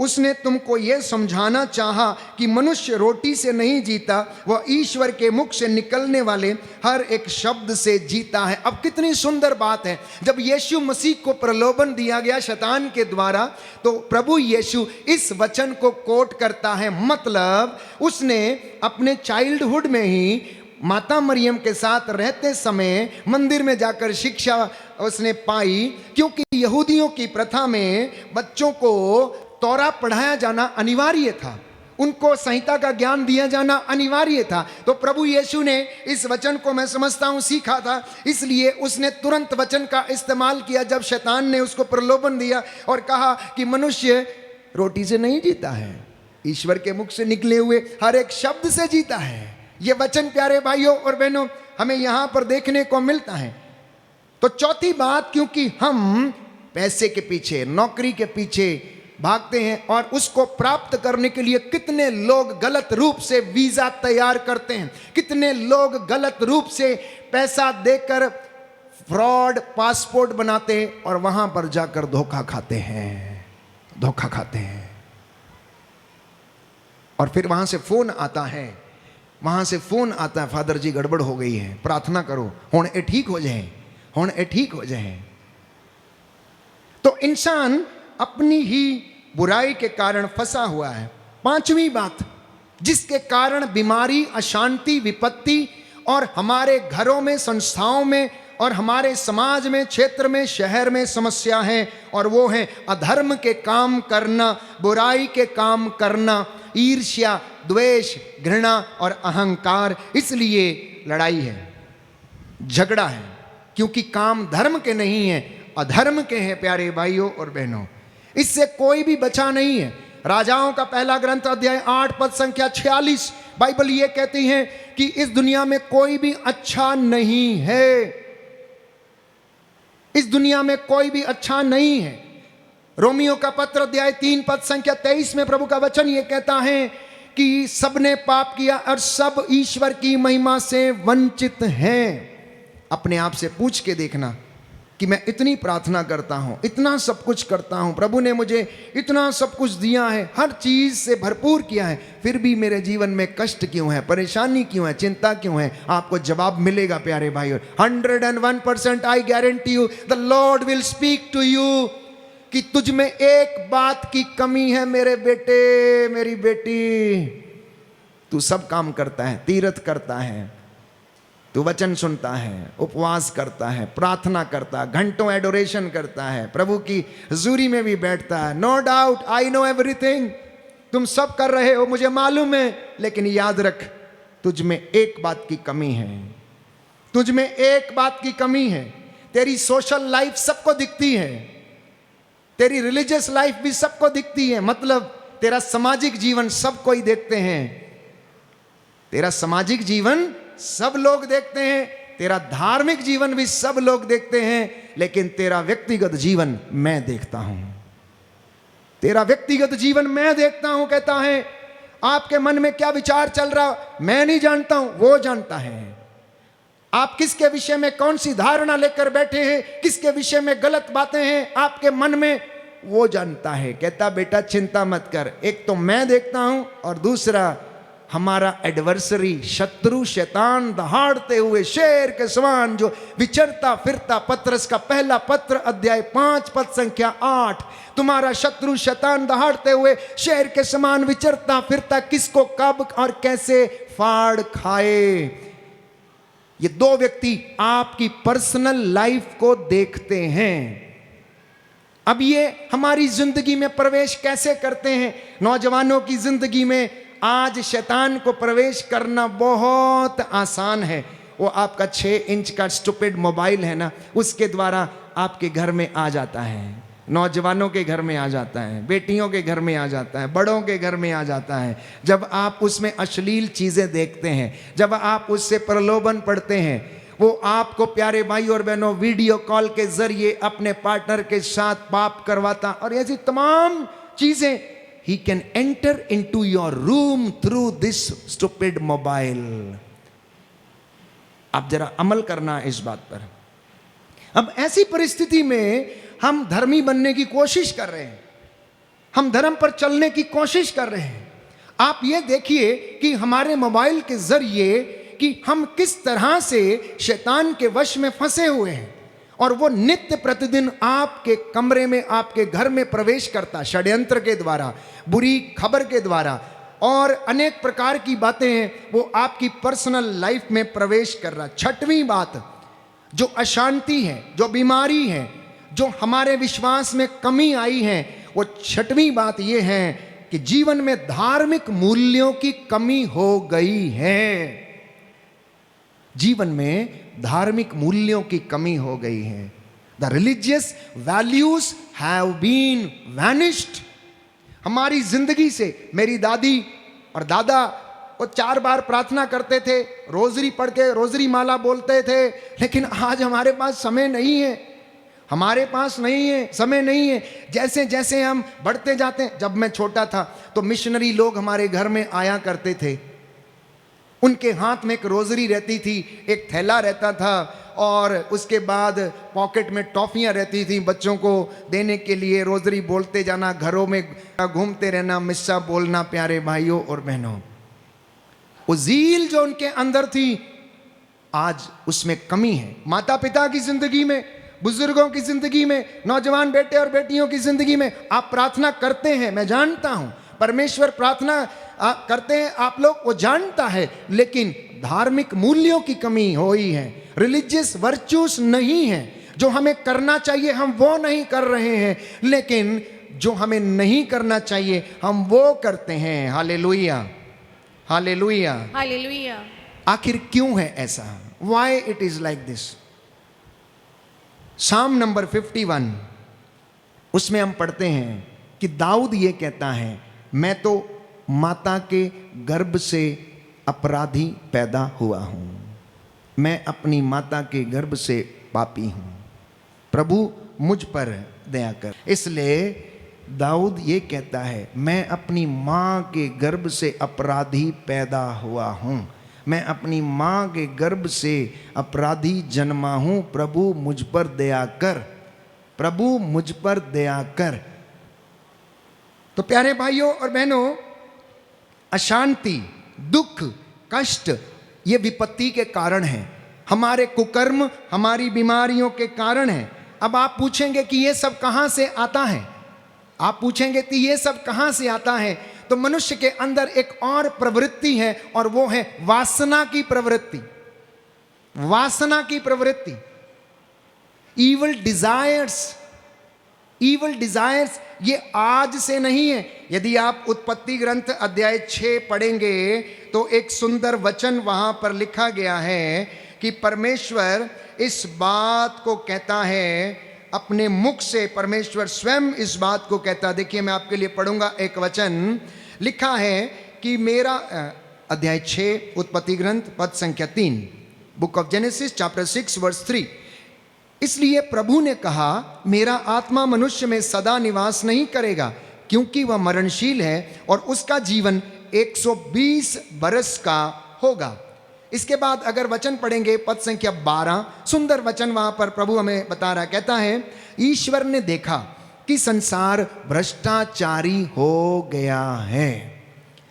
उसने तुमको यह समझाना चाहा कि मनुष्य रोटी से नहीं जीता, वह ईश्वर के मुख से निकलने वाले हर एक शब्द से जीता है। अब कितनी सुंदर बात है, जब यीशु मसीह को प्रलोभन दिया गया शैतान के द्वारा, तो प्रभु यीशु इस वचन को कोट करता है। मतलब उसने अपने चाइल्डहुड में ही माता मरियम के साथ रहते समय मंदिर में जाकर शिक्षा उसने पाई, क्योंकि यहूदियों की प्रथा में बच्चों को तौरा पढ़ाया जाना अनिवार्य था, उनको संहिता का ज्ञान दिया जाना अनिवार्य था। तो प्रभु यीशु ने इस वचन को, मैं समझता हूं, सीखा था, इसलिए उसने तुरंत वचन का इस्तेमाल किया जब शैतान ने उसको प्रलोभन दिया और कहा कि मनुष्य रोटी से नहीं जीता है, ईश्वर के मुख से निकले हुए हर एक शब्द से जीता है। ये वचन प्यारे भाइयों और बहनों हमें यहां पर देखने को मिलता है। तो चौथी बात, क्योंकि हम पैसे के पीछे, नौकरी के पीछे भागते हैं और उसको प्राप्त करने के लिए कितने लोग गलत रूप से वीजा तैयार करते हैं, कितने लोग गलत रूप से पैसा देकर फ्रॉड पासपोर्ट बनाते हैं और वहां पर जाकर धोखा खाते हैं, धोखा खाते हैं। और फिर वहां से फोन आता है, वहां से फोन आता है, फादर जी गड़बड़ हो गई है, प्रार्थना करो, हुण ए ठीक हो जाए, हुण ए ठीक हो जाए। तो इंसान अपनी ही बुराई के कारण फंसा हुआ है। पांचवी बात, जिसके कारण बीमारी, अशांति, विपत्ति और हमारे घरों में, संस्थाओं में और हमारे समाज में, क्षेत्र में, शहर में समस्या है, और वो है अधर्म के काम करना, बुराई के काम करना, ईर्ष्या, द्वेष, घृणा और अहंकार। इसलिए लड़ाई है, झगड़ा है, क्योंकि काम धर्म के नहीं है, अधर्म के हैं प्यारे भाइयों और बहनों। इससे कोई भी बचा नहीं है। राजाओं का पहला ग्रंथ अध्याय 8 पद संख्या 46 बाइबल ये कहती है कि इस दुनिया में कोई भी अच्छा नहीं है, इस दुनिया में कोई भी अच्छा नहीं है। रोमियो का पत्र अध्याय 3 पद संख्या 23 में प्रभु का वचन ये कहता है कि सबने पाप किया और सब ईश्वर की महिमा से वंचित हैं। अपने आप से पूछ के देखना कि मैं इतनी प्रार्थना करता हूं, इतना सब कुछ करता हूं, प्रभु ने मुझे इतना सब कुछ दिया है, हर चीज से भरपूर किया है, फिर भी मेरे जीवन में कष्ट क्यों है, परेशानी क्यों है, चिंता क्यों है? आपको जवाब मिलेगा प्यारे भाइयों। 101% I guarantee you, the Lord will speak to you कि तुझ में एक बात की कमी है मेरे बेटे, मेरी बेटी। तू सब काम करता है, तीर्थ करता है, तू वचन सुनता है, उपवास करता है, प्रार्थना करता है, घंटों एडोरेशन करता है, प्रभु की हुजूरी में भी बैठता है। No doubt, I know everything, तुम सब कर रहे हो, मुझे मालूम है, लेकिन याद रख, तुझ में एक बात की कमी है, तुझ में एक बात की कमी है। तेरी सोशल लाइफ सबको दिखती है, तेरी रिलीजियस लाइफ भी सबको दिखती है, मतलब तेरा सामाजिक जीवन सबको ही देखते हैं, तेरा सामाजिक जीवन सब लोग देखते हैं, तेरा धार्मिक जीवन भी सब लोग देखते हैं, लेकिन तेरा व्यक्तिगत जीवन मैं देखता हूं, तेरा व्यक्तिगत जीवन मैं देखता हूं। कहता है आपके मन में क्या विचार चल रहा मैं नहीं जानता हूं, वो जानता है। आप किसके विषय में कौन सी धारणा लेकर बैठे हैं, किसके विषय में गलत बातें हैं आपके मन में, वो जानता है। कहता बेटा चिंता मत कर, एक तो मैं देखता हूं और दूसरा हमारा एडवर्सरी, शत्रु, शैतान, दहाड़ते हुए शेर के समान जो विचरता फिरता, पत्रस का पहला पत्र अध्याय 5 पद संख्या 8, तुम्हारा शत्रु शैतान दहाड़ते हुए शेर के समान विचरता फिरता, किसको कब और कैसे फाड़ खाए। ये दो व्यक्ति आपकी पर्सनल लाइफ को देखते हैं। अब ये हमारी जिंदगी में प्रवेश कैसे करते हैं? नौजवानों की जिंदगी में आज शैतान को प्रवेश करना बहुत आसान है। वो आपका 6 इंच का स्टूपिड मोबाइल है ना, उसके द्वारा आपके घर में आ जाता है, नौजवानों के घर में आ जाता है, बेटियों के घर में आ जाता है, बड़ों के घर में आ जाता है। जब आप उसमें अश्लील चीज़ें देखते हैं, जब आप उससे प्रलोभन पड़ते हैं, वो आपको प्यारे भाई और बहनों वीडियो कॉल के जरिए अपने पार्टनर के साथ पाप करवाता और ऐसी तमाम चीज़ें। He can enter into your room through this stupid mobile. आप जरा अमल करना इस बात पर। अब ऐसी परिस्थिति में हम धर्मी बनने की कोशिश कर रहे हैं, हम धर्म पर चलने की कोशिश कर रहे हैं। आप ये देखिए कि हमारे मोबाइल के जरिए कि हम किस तरह से शैतान के वश में फंसे हुए हैं, और वो नित्य प्रतिदिन आपके कमरे में, आपके घर में प्रवेश करता, षड्यंत्र के द्वारा, बुरी खबर के द्वारा, और अनेक प्रकार की बातें हैं वो आपकी पर्सनल लाइफ में प्रवेश कर रहा। छठवीं बात, जो अशांति है, जो बीमारी है, जो हमारे विश्वास में कमी आई है, वो छठवीं बात ये है कि जीवन में धार्मिक मूल्यों की कमी हो गई है। जीवन में धार्मिक मूल्यों की कमी हो गई है। The religious values have been vanished. हमारी जिंदगी से, मेरी दादी और दादा वो 4 बार प्रार्थना करते थे, रोजरी पढ़ के रोजरी माला बोलते थे, लेकिन आज हमारे पास समय नहीं है, हमारे पास नहीं है, समय नहीं है। जैसे जैसे हम बढ़ते जाते हैं, जब मैं छोटा था तो मिशनरी लोग हमारे घर में आया करते थे, उनके हाथ में एक रोजरी रहती थी, एक थैला रहता था, और उसके बाद पॉकेट में टॉफियां रहती थी बच्चों को देने के लिए। रोजरी बोलते जाना, घरों में घूमते रहना, मिस्सा बोलना। प्यारे भाइयों और बहनों, वो ज़ील जो उनके अंदर थी, आज उसमें कमी है। माता पिता की जिंदगी में, बुजुर्गों की जिंदगी में, नौजवान बेटे और बेटियों की जिंदगी में आप प्रार्थना करते हैं, मैं जानता हूं, परमेश्वर प्रार्थना करते हैं आप लोग, वो जानता है, लेकिन धार्मिक मूल्यों की कमी हुई है। रिलीजियस वर्च्यूज नहीं है, जो हमें करना चाहिए हम वो नहीं कर रहे हैं, लेकिन जो हमें नहीं करना चाहिए हम वो करते हैं। Hallelujah, hallelujah, hallelujah. आखिर क्यों है ऐसा? Why it is like this? साम नंबर 51 उसमें हम पढ़ते हैं कि दाऊद ये कहता है, मैं तो माता के गर्भ से अपराधी पैदा हुआ हूं, मैं अपनी माता के गर्भ से पापी हूं, प्रभु मुझ पर दया कर। इसलिए दाऊद ये कहता है, मैं अपनी माँ के गर्भ से अपराधी पैदा हुआ हूं, मैं अपनी माँ के गर्भ से अपराधी जन्मा हूं, प्रभु मुझ पर दया कर, प्रभु मुझ पर दया कर। तो प्यारे भाइयों और बहनों, अशांति, दुख, कष्ट ये विपत्ति के कारण है, हमारे कुकर्म, हमारी बीमारियों के कारण है। अब आप पूछेंगे कि ये सब कहाँ से आता है? आप पूछेंगे कि ये सब कहाँ से आता है? तो मनुष्य के अंदर एक और प्रवृत्ति है, और वो है वासना की प्रवृत्ति। वासना की प्रवृत्ति, ईवल डिजायर्स। ईवल डिजायर्स ये आज से नहीं है। यदि आप उत्पत्ति ग्रंथ अध्याय 6 पढ़ेंगे तो एक सुंदर वचन वहां पर लिखा गया है कि परमेश्वर इस बात को कहता है, अपने मुख से परमेश्वर स्वयं इस बात को कहता। देखिए मैं आपके लिए पढ़ूंगा एक वचन, लिखा है कि मेरा अध्याय 6 उत्पत्ति ग्रंथ पद संख्या 3, book of Genesis chapter 6 verse 3। इसलिए प्रभु ने कहा, मेरा आत्मा मनुष्य में सदा निवास नहीं करेगा, क्योंकि वह मरणशील है और उसका जीवन 120 बरस का होगा। इसके बाद अगर वचन पढ़ेंगे पद संख्या 12, सुंदर वचन वहां पर प्रभु हमें बता रहा, कहता है, ईश्वर ने देखा कि संसार भ्रष्टाचारी हो गया है।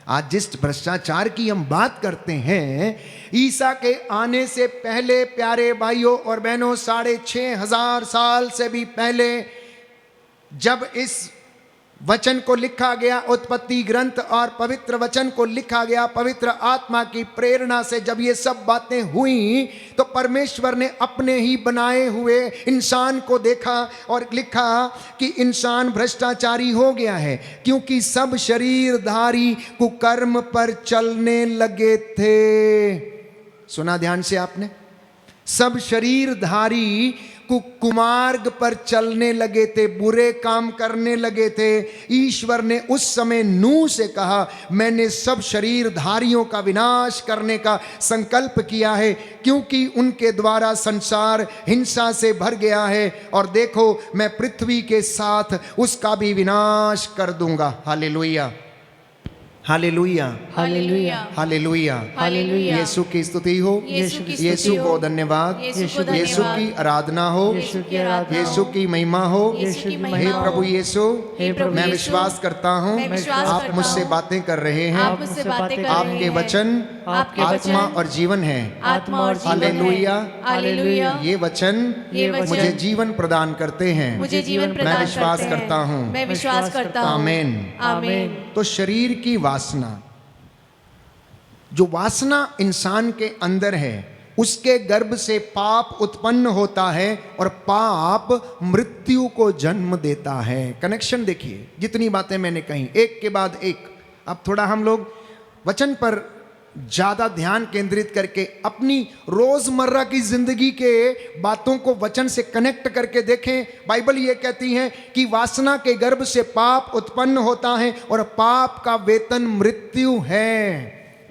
आज जिस भ्रष्टाचार की हम बात करते हैं, ईसा के आने से पहले प्यारे भाइयों और बहनों, 6500 साल से भी पहले जब इस वचन को लिखा गया, उत्पत्ति ग्रंथ और पवित्र वचन को लिखा गया पवित्र आत्मा की प्रेरणा से, जब ये सब बातें हुई तो परमेश्वर ने अपने ही बनाए हुए इंसान को देखा और लिखा कि इंसान भ्रष्टाचारी हो गया है, क्योंकि सब शरीरधारी कुकर्म पर चलने लगे थे। सुना ध्यान से आपने? सब शरीरधारी कुमार्ग पर चलने लगे थे, बुरे काम करने लगे थे। ईश्वर ने उस समय नूह से कहा, मैंने सब शरीरधारियों का विनाश करने का संकल्प किया है, क्योंकि उनके द्वारा संसार हिंसा से भर गया है, और देखो मैं पृथ्वी के साथ उसका भी विनाश कर दूंगा। Hallelujah. Hallelujah, hallelujah, hallelujah. Hallelujah. यीशु की स्तुति हो, यीशु की स्तुति यीशु हो, को धन्यवाद, यीशु को यीशु धन्यवाद, की आराधना हो, यीशु की आराधना हो, यीशु की महिमा हो। यीशु की हे महिमा हो। प्रभु यीशु, हे प्रभु मैं यीशु, विश्वास करता हूँ मैं विश्वास आप करता मुझसे हूँ, बातें कर रहे हैं। आप मुझसे बातें कर रहे आपके हैं। वचन आपके आत्मा वचन और जीवन है। आत्मा और जीवन है। Hallelujah, hallelujah. ये वचन ये वचन मुझे जीवन प्रदान करते हैं। मुझे जीवन मैं प्रदान विश्वास करते हैं। करता हूँ। मैं विश्वास करता हूँ। आमीन। आमीन। तो शरीर की वासना, जो वासना इंसान के अंदर है, उसके गर्भ से पाप उत्पन्न होता है और पाप मृत्यु को जन्म देता है। कनेक्शन देखिए, जितनी बातें मैंने कही एक के बाद एक। अब थोड़ा हम लोग वचन पर ज्यादा ध्यान केंद्रित करके अपनी रोजमर्रा की जिंदगी के बातों को वचन से कनेक्ट करके देखें। बाइबल ये कहती है कि वासना के गर्भ से पाप उत्पन्न होता है और पाप का वेतन मृत्यु है।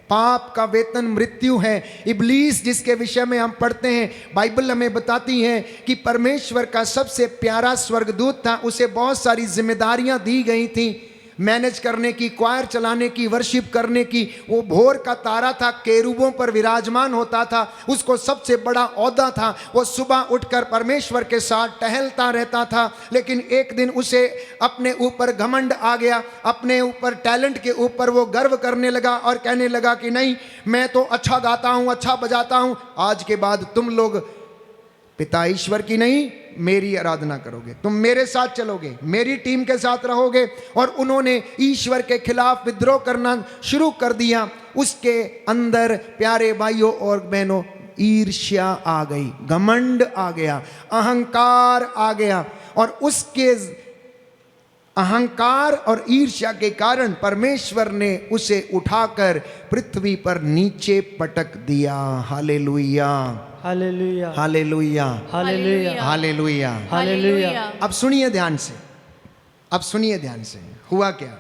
पाप का वेतन मृत्यु है। इब्लीस, जिसके विषय में हम पढ़ते हैं, बाइबल हमें बताती है कि परमेश्वर का सबसे प्यारा स्वर्गदूत था। उसे बहुत सारी जिम्मेदारियां दी गई थी, मैनेज करने की, क्वायर चलाने की, वर्शिप करने की। वो भोर का तारा था, केरूबों पर विराजमान होता था, उसको सबसे बड़ा औहदा था। वो सुबह उठकर परमेश्वर के साथ टहलता रहता था। लेकिन एक दिन उसे अपने ऊपर घमंड आ गया, अपने ऊपर टैलेंट के ऊपर वो गर्व करने लगा और कहने लगा कि नहीं, मैं तो अच्छा गाता हूँ, अच्छा बजाता हूँ, आज के बाद तुम लोग पिता ईश्वर की नहीं मेरी आराधना करोगे, तुम मेरे साथ चलोगे, मेरी टीम के साथ रहोगे। और उन्होंने ईश्वर के खिलाफ विद्रोह करना शुरू कर दिया। उसके अंदर प्यारे भाइयों और बहनों ईर्ष्या आ गई, घमंड आ गया, अहंकार आ गया। और उसके अहंकार और ईर्ष्या के कारण परमेश्वर ने उसे उठाकर पृथ्वी पर नीचे पटक दिया। Hallelujah, hallelujah, hallelujah, hallelujah, hallelujah. Hallelujah. अब सुनिए ध्यान से, अब सुनिए ध्यान से। हुआ क्या,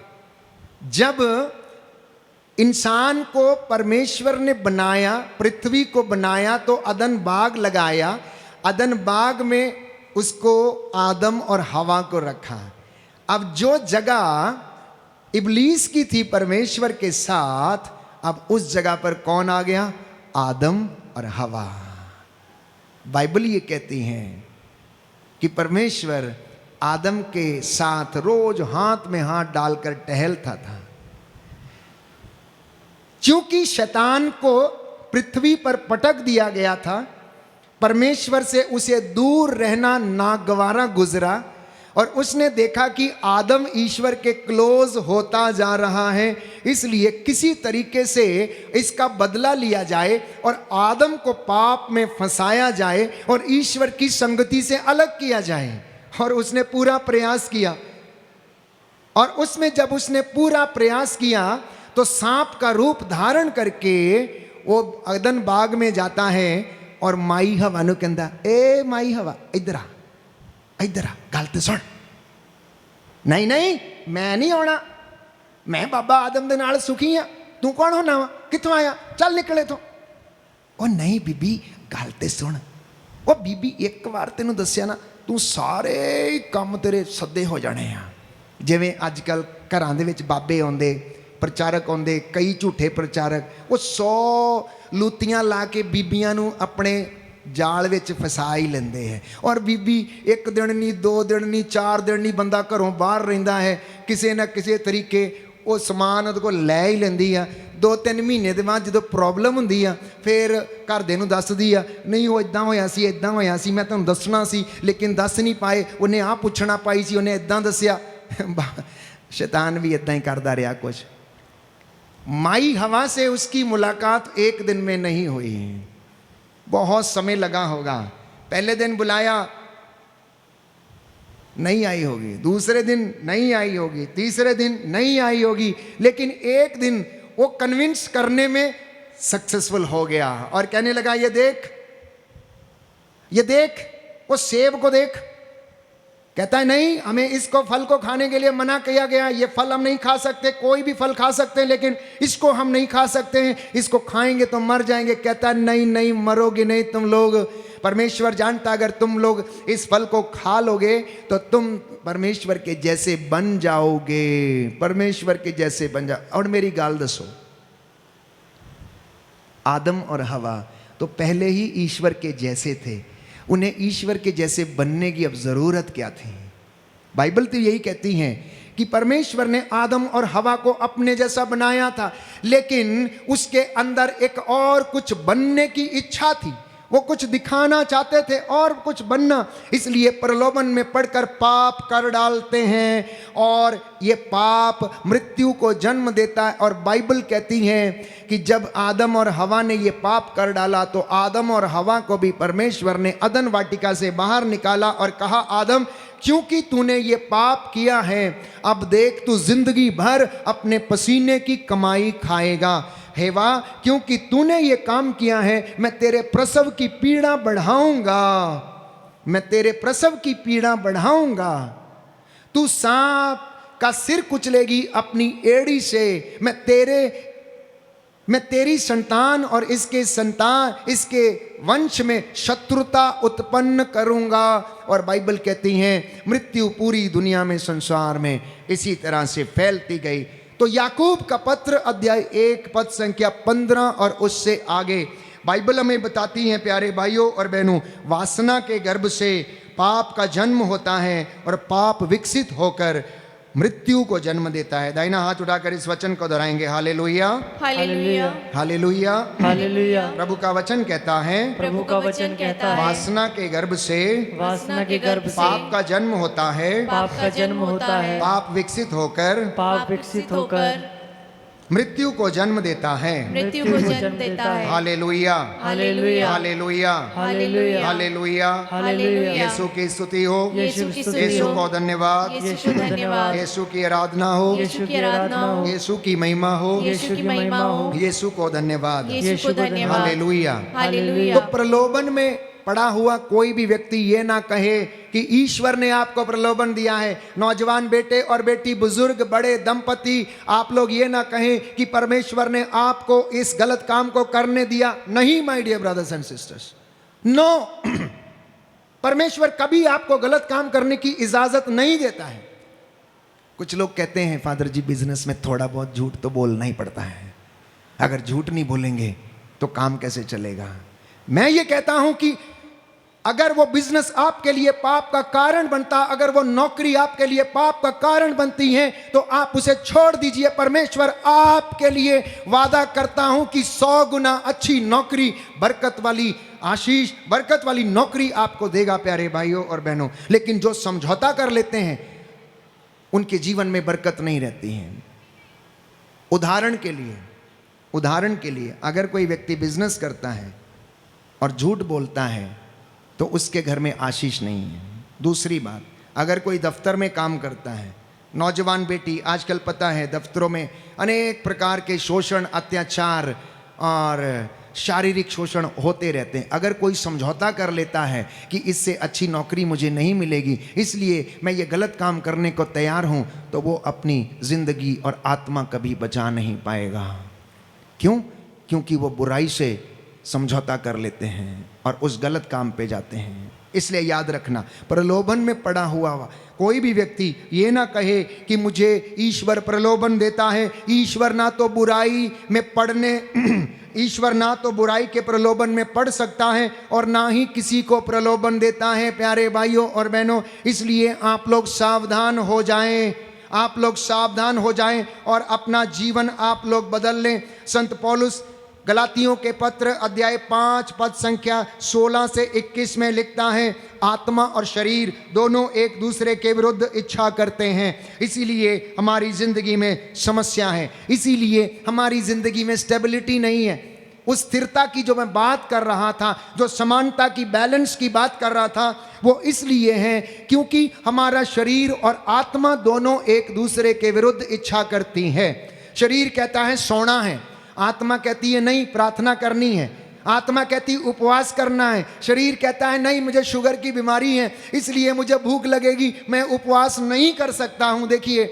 जब इंसान को परमेश्वर ने बनाया, पृथ्वी को बनाया, तो अदन बाग लगाया। अदन बाग में उसको आदम और हवा को रखा। अब जो जगह इब्लीस की थी परमेश्वर के साथ, अब उस जगह पर कौन आ गया? आदम और हवा। बाइबल ये कहती है कि परमेश्वर आदम के साथ रोज हाथ में हाथ डालकर टहलता था। क्योंकि शैतान को पृथ्वी पर पटक दिया गया था, परमेश्वर से उसे दूर रहना नागवारा गुजरा। और उसने देखा कि आदम ईश्वर के क्लोज होता जा रहा है, इसलिए किसी तरीके से इसका बदला लिया जाए और आदम को पाप में फंसाया जाए और ईश्वर की संगति से अलग किया जाए। और उसने पूरा प्रयास किया। और उसमें जब उसने पूरा प्रयास किया तो सांप का रूप धारण करके वो अदन बाग में जाता है और माई हवा नु कहंदा, ए माई हवा इधर आ, इधर आ, गल ते सुन। नहीं नहीं, मैं नहीं आना, मैं बाबा आदम दे नाल सुखी हाँ, तू कौन होना वा, कित्थों आया, चल निकले तो। ओ नहीं बीबी, गल ते सुन। ओ बीबी, एक बार तेनू दस्सिया ना, तू सारे काम तेरे सदे हो जाने आ। जिवें अजकल घरां दे विच बाबे आउंदे, प्रचारक आउंदे, कई झूठे प्रचारक, वो 100 लूतियां ला के बीबियां नू अपने जाल विच फसा ही लेंदे है। और बीबी एक दिन नहीं, 2 दिन नहीं, 4 दिन नहीं, बंदा घरों बाहर रहिंदा है, किसी ना किसी तरीके वो समान उहदे कोल लै ही लैंदी आ। 2-3 महीने दे बाद जो प्रॉब्लम हुंदी आ, फिर घरदे नूं दसदी आ, नहीं वो इदां होया सी, इदां होया सी, मैं तुहानूं दसना सी लेकिन दस नहीं पाए, उन्हें आ पुछना पाई सी, उन्हें इदां दस्सिया। शैतान भी इदां ही करदा रहा कुछ। माई हवा से उसकी मुलाकात एक दिन में नहीं हुई, बहुत समय लगा होगा। पहले दिन बुलाया, नहीं आई होगी, दूसरे दिन नहीं आई होगी, तीसरे दिन नहीं आई होगी, लेकिन एक दिन वो कन्विंस करने में सक्सेसफुल हो गया और कहने लगा, ये देख, ये देख, वो सेब को देख, कहता है नहीं, हमें इसको फल को खाने के लिए मना किया गया, ये फल हम नहीं खा सकते, कोई भी फल खा सकते हैं लेकिन इसको हम नहीं खा सकते हैं, इसको खाएंगे तो मर जाएंगे। कहता है नहीं नहीं, मरोगे नहीं तुम लोग। परमेश्वर जानता अगर तुम लोग इस फल को खा लोगे तो तुम परमेश्वर के जैसे बन जाओगे, परमेश्वर के जैसे बन जाओ। और मेरी गाल दसो, आदम और हवा तो पहले ही ईश्वर के जैसे थे, उन्हें ईश्वर के जैसे बनने की अब जरूरत क्या थी? बाइबल तो यही कहती है कि परमेश्वर ने आदम और हवा को अपने जैसा बनाया था, लेकिन उसके अंदर एक और कुछ बनने की इच्छा थी, वो कुछ दिखाना चाहते थे और कुछ बनना, इसलिए प्रलोभन में पड़कर पाप कर डालते हैं और ये पाप मृत्यु को जन्म देता है। और बाइबल कहती है कि जब आदम और हवा ने ये पाप कर डाला तो आदम और हवा को भी परमेश्वर ने अदन वाटिका से बाहर निकाला और कहा, आदम क्योंकि तूने ये पाप किया है, अब देख तू जिंदगी भर अपने पसीने की कमाई खाएगा। हेवा, क्योंकि तूने ये काम किया है, मैं तेरे प्रसव की पीड़ा बढ़ाऊंगा, मैं तेरे प्रसव की पीड़ा बढ़ाऊंगा। तू सांप का सिर कुचलेगी अपनी एड़ी से, मैं तेरी संतान और इसके संतान, इसके वंश में शत्रुता उत्पन्न करूंगा। और बाइबल कहती है मृत्यु पूरी दुनिया में, संसार में इसी तरह से फैलती गई। तो याकूब का पत्र अध्याय 1 पद संख्या 15 और उससे आगे बाइबल हमें बताती है, प्यारे भाइयों और बहनों, वासना के गर्भ से पाप का जन्म होता है और पाप विकसित होकर मृत्यु को जन्म देता है। दाहिना हाथ उठाकर इस वचन को दोहराएंगे, हालेलुया हालेलुया हालेलुया हालेलुया। प्रभु का वचन कहता है, प्रभु का वचन कहता है, वासना के गर्भ से वासना के गर्भ से पाप का जन्म होता है, पाप का जन्म होता है, पाप विकसित होकर पाप विकसित होकर मृत्यु को जन्म देता है। मृत्यु को जन्म देता है। Hallelujah hallelujah hallelujah hallelujah hallelujah. Hallelujah. यीशु की स्तुति हो, यीशु की स्तुति यीशु हो, को धन्यवाद, यीशु को धन्यवाद, यीशु की आराधना हो, यीशु की आराधना हो, यीशु की महिमा हो, यीशु की महिमा हो, यीशु को धन्यवाद। यीशु को धन्यवाद। हालेलुया। हालेलुया। तो प्रलोभन में पड़ा हुआ कोई भी व्यक्ति ये ना कहे कि ईश्वर ने आपको प्रलोभन दिया है। नौजवान बेटे और बेटी, बुजुर्ग, बड़े दंपति, आप लोग ये ना कहें कि परमेश्वर ने आपको इस गलत काम को करने दिया। नहीं my dear brothers and sisters, no, परमेश्वर कभी आपको गलत काम करने की इजाजत नहीं देता है। कुछ लोग कहते हैं फादर जी बिजनेस में थोड़ा बहुत झूठ तो बोलना ही पड़ता है, अगर झूठ नहीं बोलेंगे तो काम कैसे चलेगा। मैं ये कहता हूं कि अगर वो बिजनेस आपके लिए पाप का कारण बनता, अगर वो नौकरी आपके लिए पाप का कारण बनती है तो आप उसे छोड़ दीजिए। परमेश्वर आपके लिए वादा करता हूं कि 100 गुना अच्छी नौकरी, बरकत वाली आशीष, बरकत वाली नौकरी आपको देगा प्यारे भाइयों और बहनों। लेकिन जो समझौता कर लेते हैं उनके जीवन में बरकत नहीं रहती है। उदाहरण के लिए अगर कोई व्यक्ति बिजनेस करता है और झूठ बोलता है तो उसके घर में आशीष नहीं है। दूसरी बात, अगर कोई दफ्तर में काम करता है, नौजवान बेटी, आजकल पता है दफ्तरों में अनेक प्रकार के शोषण, अत्याचार और शारीरिक शोषण होते रहते हैं। अगर कोई समझौता कर लेता है कि इससे अच्छी नौकरी मुझे नहीं मिलेगी, इसलिए मैं ये गलत काम करने को तैयार हूँ, तो वो अपनी ज़िंदगी और आत्मा कभी बचा नहीं पाएगा। क्यों? क्योंकि वो बुराई से समझौता कर लेते हैं और उस गलत काम पे जाते हैं। इसलिए याद रखना, प्रलोभन में पड़ा हुआ कोई भी व्यक्ति ये ना कहे कि मुझे ईश्वर प्रलोभन देता है। ईश्वर ना तो बुराई में पड़ने ईश्वर ना तो बुराई के प्रलोभन में पड़ सकता है और ना ही किसी को प्रलोभन देता है प्यारे भाइयों और बहनों। इसलिए आप लोग सावधान हो जाएं, आप लोग सावधान हो जाएं और अपना जीवन आप लोग बदल लें। संत पौलुस गलातियों के पत्र अध्याय 5 पद संख्या 16 से 21 में लिखता है, आत्मा और शरीर दोनों एक दूसरे के विरुद्ध इच्छा करते हैं, इसीलिए हमारी जिंदगी में समस्या है, इसीलिए हमारी जिंदगी में स्टेबिलिटी नहीं है। उस स्थिरता की जो मैं बात कर रहा था, जो समानता की, बैलेंस की बात कर रहा था, वो इसलिए है क्योंकि हमारा शरीर और आत्मा दोनों एक दूसरे के विरुद्ध इच्छा करती है। शरीर कहता है सोना है, आत्मा कहती है नहीं, प्रार्थना करनी है। आत्मा कहती उपवास करना है, शरीर कहता है नहीं मुझे शुगर की बीमारी है इसलिए मुझे भूख लगेगी, मैं उपवास नहीं कर सकता हूं। देखिए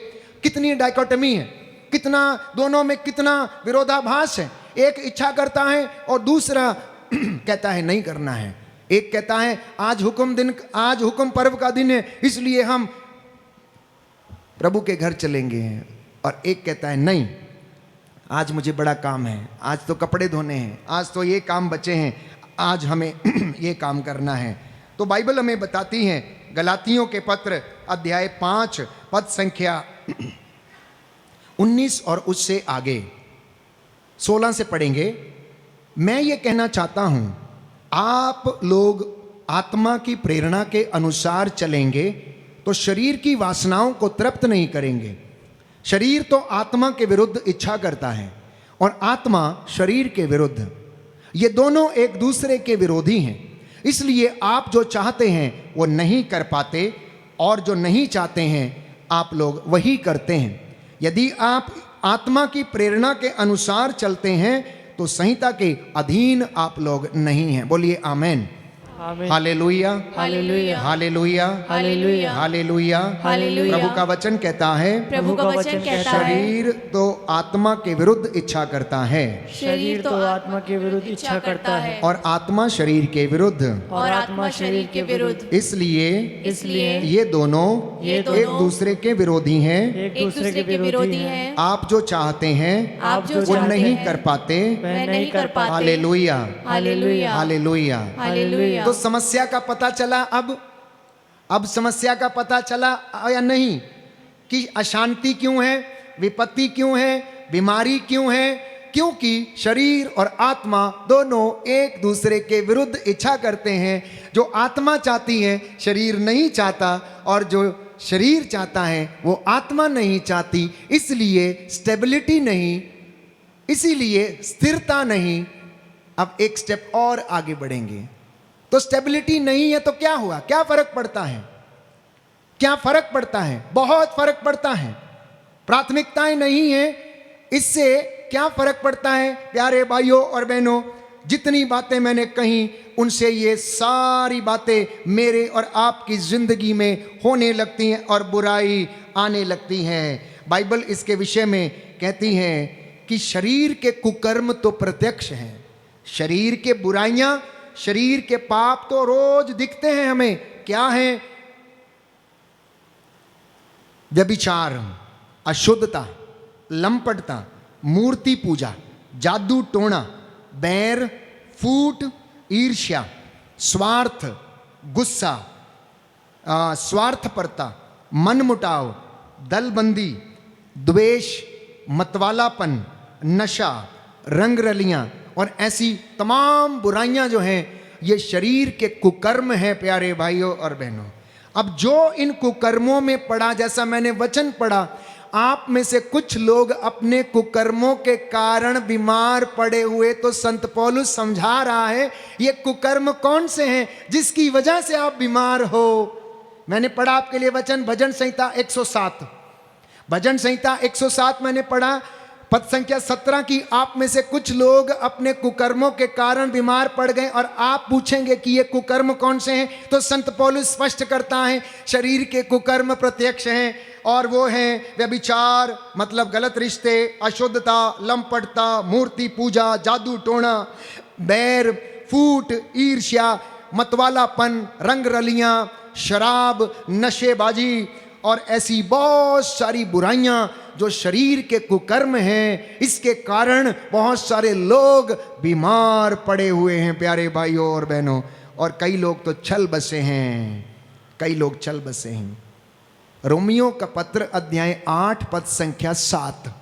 कितनी डाइकोटमी है, कितना दोनों में कितना विरोधाभास है। एक इच्छा करता है और दूसरा कहता है नहीं करना है। एक कहता है आज हुक्म पर्व का दिन है इसलिए हम प्रभु के घर चलेंगे, और एक कहता है नहीं आज मुझे बड़ा काम है, आज तो कपड़े धोने हैं, आज तो ये काम बचे हैं, आज हमें ये काम करना है। तो बाइबल हमें बताती है गलातियों के पत्र अध्याय 5 पद संख्या 19 और उससे आगे 16 से पढ़ेंगे। मैं ये कहना चाहता हूं आप लोग आत्मा की प्रेरणा के अनुसार चलेंगे तो शरीर की वासनाओं को तृप्त नहीं करेंगे। शरीर तो आत्मा के विरुद्ध इच्छा करता है और आत्मा शरीर के विरुद्ध, ये दोनों एक दूसरे के विरोधी हैं। इसलिए आप जो चाहते हैं वो नहीं कर पाते और जो नहीं चाहते हैं आप लोग वही करते हैं। यदि आप आत्मा की प्रेरणा के अनुसार चलते हैं तो संहिता के अधीन आप लोग नहीं हैं। बोलिए amen. Amen. Hallelujah, hallelujah, hallelujah, hallelujah, hallelujah. Hallelujah. प्रभु का वचन कहता है प्रभु का वचन कहता है शरीर तो आत्मा के विरुद्ध इच्छा करता है शरीर तो आत्मा के विरुद्ध इच्छा करता है और आत्मा शरीर के विरुद्ध, और आत्मा शरीर के विरुद्ध। इसलिए इसलिए ये दोनों एक दूसरे के विरोधी हैं। एक दूसरे के विरोधी हैं। आप जो चाहते हैं आप जो वो चाहते नहीं हैं, कर पाते। वह नहीं कर पाते। Hallelujah, hallelujah, hallelujah. हालेलुया। तो समस्या का पता चला अब समस्या का पता चला या नहीं कि अशांति क्यों है, विपत्ति क्यों है, बीमारी क्यों है? क्योंकि शरीर और आत्मा दोनों एक दूसरे के विरुद्ध इच्छा करते हैं। जो आत्मा चाहती है शरीर नहीं चाहता, और जो शरीर चाहता है वो आत्मा नहीं चाहती। इसलिए स्टेबिलिटी नहीं, इसीलिए स्थिरता नहीं। अब एक स्टेप और आगे बढ़ेंगे। तो स्टेबिलिटी नहीं है तो क्या हुआ, क्या फर्क पड़ता है? क्या फर्क पड़ता है? बहुत फर्क पड़ता है। प्राथमिकताएं नहीं है, इससे क्या फर्क पड़ता है? प्यारे भाइयों और बहनों, जितनी बातें मैंने कही उनसे ये सारी बातें मेरे और आपकी जिंदगी में होने लगती हैं और बुराई आने लगती हैं। बाइबल इसके विषय में कहती है कि शरीर के कुकर्म तो प्रत्यक्ष हैं। शरीर के बुराइयां, शरीर के पाप तो रोज दिखते हैं हमें। क्या है? व्यभिचार, अशुद्धता, लंपटता, मूर्ति पूजा, जादू टोना, बैर, फूट, ईर्ष्या, स्वार्थ, गुस्सा, स्वार्थपरता, मनमुटाव, दलबंदी, द्वेष, मतवालापन, नशा, रंगरलियां और ऐसी तमाम बुराइयां जो हैं ये शरीर के कुकर्म हैं प्यारे भाइयों और बहनों। अब जो इन कुकर्मों में पड़ा, जैसा मैंने वचन पढ़ा, आप में से कुछ लोग अपने कुकर्मों के कारण बीमार पड़े हुए, तो संत पौलुस समझा रहा है ये कुकर्म कौन से हैं जिसकी वजह से आप बीमार हो। मैंने पढ़ा आपके लिए वचन, भजन संहिता 107, भजन संहिता 107 मैंने पढ़ा पद संख्या 17 की। आप में से कुछ लोग अपने कुकर्मों के कारण बीमार पड़ गए, और आप पूछेंगे कि ये कुकर्म कौन से हैं, तो संत पौलुस स्पष्ट करता है शरीर के कुकर्म प्रत्यक्ष हैं, और वो हैं व्यभिचार मतलब गलत रिश्ते, अशुद्धता, लंपटता, मूर्ति पूजा, जादू टोना, बैर, फूट, ईर्ष्या, मतवालापन, रंगरलियां, शराब, नशेबाजी और ऐसी बहुत सारी बुराइयां जो शरीर के कुकर्म हैं। इसके कारण बहुत सारे लोग बीमार पड़े हुए हैं प्यारे भाइयों और बहनों, और कई लोग तो चल बसे हैं, कई लोग चल बसे हैं। रोमियो का पत्र अध्याय 8 पद संख्या 7,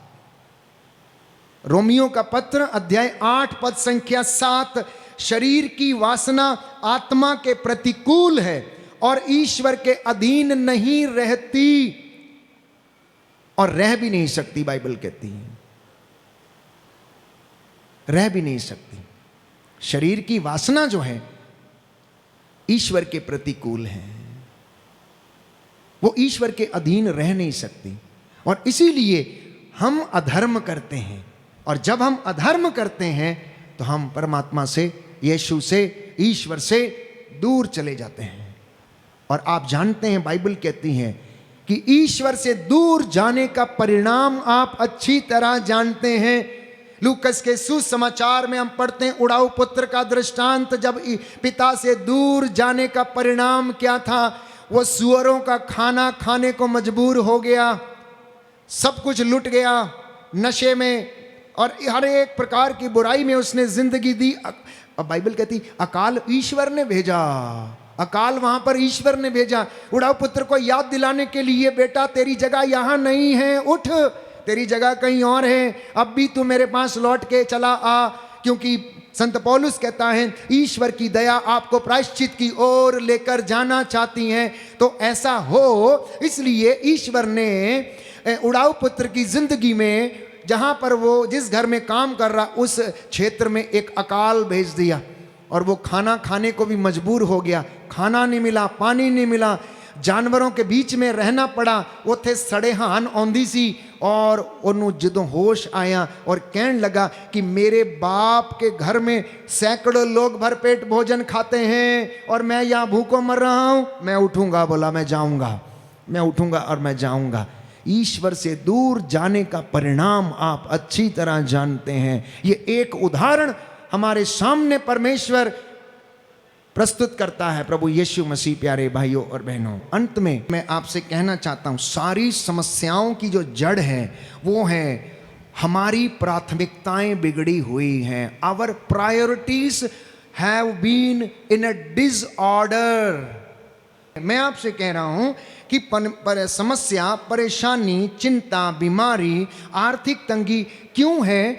रोमियो का पत्र अध्याय 8 पद संख्या 7, शरीर की वासना आत्मा के प्रतिकूल है और ईश्वर के अधीन नहीं रहती, और रह भी नहीं सकती। बाइबल कहती है रह भी नहीं सकती। शरीर की वासना जो है ईश्वर के प्रतिकूल है, वो ईश्वर के अधीन रह नहीं सकती, और इसीलिए हम अधर्म करते हैं। और जब हम अधर्म करते हैं तो हम परमात्मा से, यीशु से, ईश्वर से दूर चले जाते हैं। और आप जानते हैं, बाइबल कहती है कि ईश्वर से दूर जाने का परिणाम आप अच्छी तरह जानते हैं। लूकस के सुसमाचार में हम पढ़ते हैं उड़ाऊ पुत्र का दृष्टांत। जब पिता से दूर जाने का परिणाम क्या था? वो सुअरों का खाना खाने को मजबूर हो गया, सब कुछ लुट गया, नशे में और हर एक प्रकार की बुराई में उसने जिंदगी दी। अब बाइबल कहती अकाल ईश्वर ने भेजा, अकाल वहां पर ईश्वर ने भेजा उड़ाऊ पुत्र को याद दिलाने के लिए, बेटा तेरी जगह यहां नहीं है, उठ, तेरी जगह कहीं और है, अब भी तू मेरे पास लौट के चला आ। क्योंकि संत पौलुस कहता है ईश्वर की दया आपको प्रायश्चित की ओर लेकर जाना चाहती है। तो ऐसा हो, इसलिए ईश्वर ने उड़ाऊ पुत्र की जिंदगी में, जहां पर वो जिस घर में काम कर रहा उस क्षेत्र में एक अकाल भेज दिया और वो खाना खाने को भी मजबूर हो गया। खाना नहीं मिला, पानी नहीं मिला, जानवरों के बीच में रहना पड़ा। वो थे सड़े हान औंधी सी, और उन्हों जदों होश आया और कहने लगा कि मेरे बाप के घर में सैकड़ों लोग भरपेट भोजन खाते हैं और मैं यहाँ भूखों मर रहा हूँ। मैं उठूंगा, बोला मैं जाऊंगा, मैं उठूंगा और मैं जाऊंगा। ईश्वर से दूर जाने का परिणाम आप अच्छी तरह जानते हैं। ये एक उदाहरण हमारे सामने परमेश्वर प्रस्तुत करता है, प्रभु यीशु मसीह। प्यारे भाइयों और बहनों, अंत में मैं आपसे कहना चाहता हूं, सारी समस्याओं की जो जड़ है वो है हमारी प्राथमिकताएं बिगड़ी हुई हैं। Our priorities have been in a disorder. मैं आपसे कह रहा हूं कि समस्या, परेशानी, चिंता, बीमारी, आर्थिक तंगी क्यों है?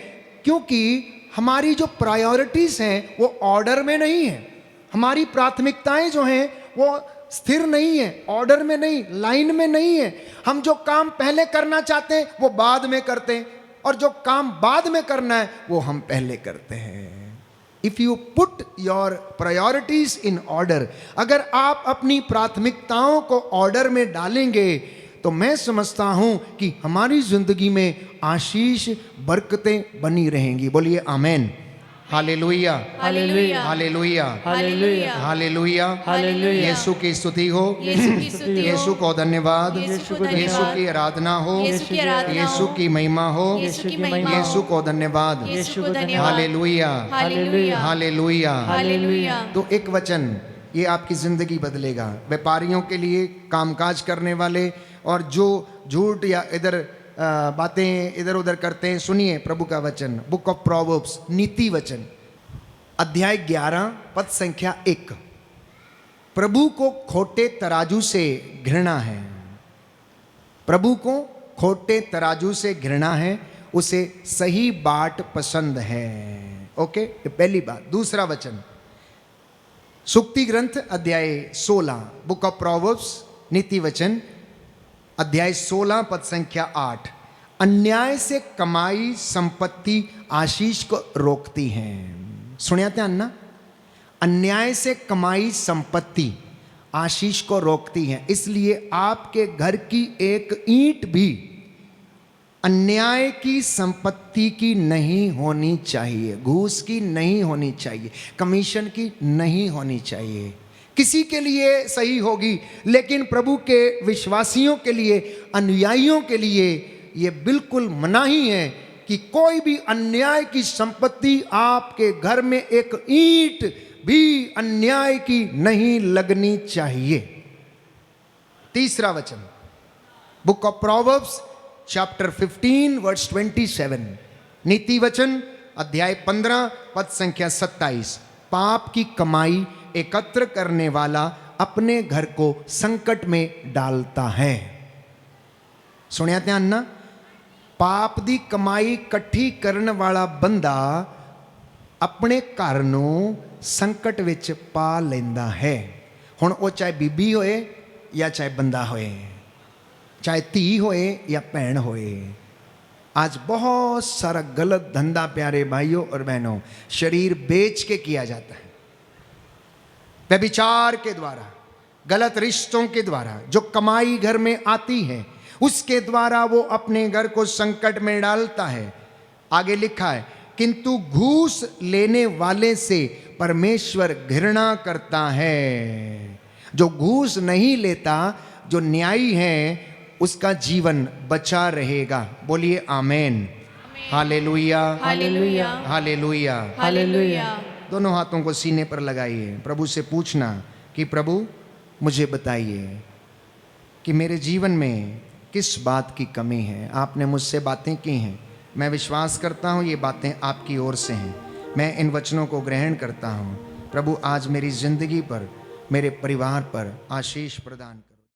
क्योंकि हमारी जो प्रायोरिटीज हैं वो ऑर्डर में नहीं है। हमारी प्राथमिकताएं जो हैं वो स्थिर नहीं है, ऑर्डर में नहीं, लाइन में नहीं है। हम जो काम पहले करना चाहते हैं वो बाद में करते हैं, और जो काम बाद में करना है वो हम पहले करते हैं। If you put your priorities in order, अगर आप अपनी प्राथमिकताओं को ऑर्डर में डालेंगे तो मैं समझता हूं कि हमारी जिंदगी में आशीष, बरकतें बनी रहेंगी। बोलिए amen, hallelujah, hallelujah, hallelujah, hallelujah, hallelujah, hallelujah. यीशु की स्तुति हो, यीशु की स्तुति हो, यीशु को धन्यवाद, यीशु को यीशु धन्यवाद, की आराधना हो, यीशु की आराधना यीशु हो, की महिमा हो, यीशु की महिमा हो, यीशु को धन्यवाद, यीशु को धन्यवाद, हालेलुया, हालेलुया, हालेलुया। हालेलुया। तो एक वचन ये आपकी जिंदगी बदलेगा। व्यापारियों के लिए, कामकाज करने वाले और जो झूठ या इधर बातें इधर उधर करते हैं, सुनिए प्रभु का वचन, बुक ऑफ प्रोवर्ब्स, नीति वचन, अध्याय 11 पद संख्या 1। प्रभु को खोटे तराजू से घृणा है, प्रभु को खोटे तराजू से घृणा है, उसे सही बाट पसंद है। ओके, ये पहली बात। दूसरा वचन, सुक्ति ग्रंथ अध्याय 16, बुक ऑफ प्रोवर्ब्स, नीति वचन, अध्याय 16 पद संख्या 8। अन्याय से कमाई संपत्ति आशीष को रोकती है। सुनिया ध्यान ना, अन्याय से कमाई संपत्ति आशीष को रोकती है। इसलिए आपके घर की एक ईंट भी अन्याय की संपत्ति की नहीं होनी चाहिए, घूस की नहीं होनी चाहिए, कमीशन की नहीं होनी चाहिए। किसी के लिए सही होगी, लेकिन प्रभु के विश्वासियों के लिए, अनुयायियों के लिए ये बिल्कुल मनाही है कि कोई भी अन्याय की संपत्ति आपके घर में एक ईंट भी अन्याय की नहीं लगनी चाहिए। तीसरा वचन, book of Proverbs chapter 15 verse 27, नीति वचन अध्याय 15 पद संख्या 27। पाप की कमाई एकत्र करने वाला अपने घर को संकट में डालता है। सुनिया ध्यान ना, पाप दी कमाई कट्ठी करने वाला बंदा अपने घर ਨੂੰ संकट विच पा लेंदा है। हुण वो चाहे बीबी होए या चाहे बंदा होए, चाहे धी होए या भैन होए। आज बहुत सारा गलत धंधा प्यारे भाइयों और बहनों शरीर बेच के किया जाता है, व्यभिचार के द्वारा, गलत रिश्तों के द्वारा जो कमाई घर में आती है उसके द्वारा वो अपने घर को संकट में डालता है। आगे लिखा है किंतु घूस लेने वाले से परमेश्वर घृणा करता है। जो घूस नहीं लेता, जो न्यायी है, उसका जीवन बचा रहेगा। बोलिए amen. Hallelujah, hallelujah hallelujah. Hallelujah. दोनों हाथों को सीने पर लगाइए। प्रभु से पूछना कि प्रभु मुझे बताइए कि मेरे जीवन में किस बात की कमी है। आपने मुझसे बातें की हैं, मैं विश्वास करता हूँ ये बातें आपकी ओर से हैं। मैं इन वचनों को ग्रहण करता हूँ। प्रभु आज मेरी ज़िंदगी पर, मेरे परिवार पर आशीष प्रदान कर।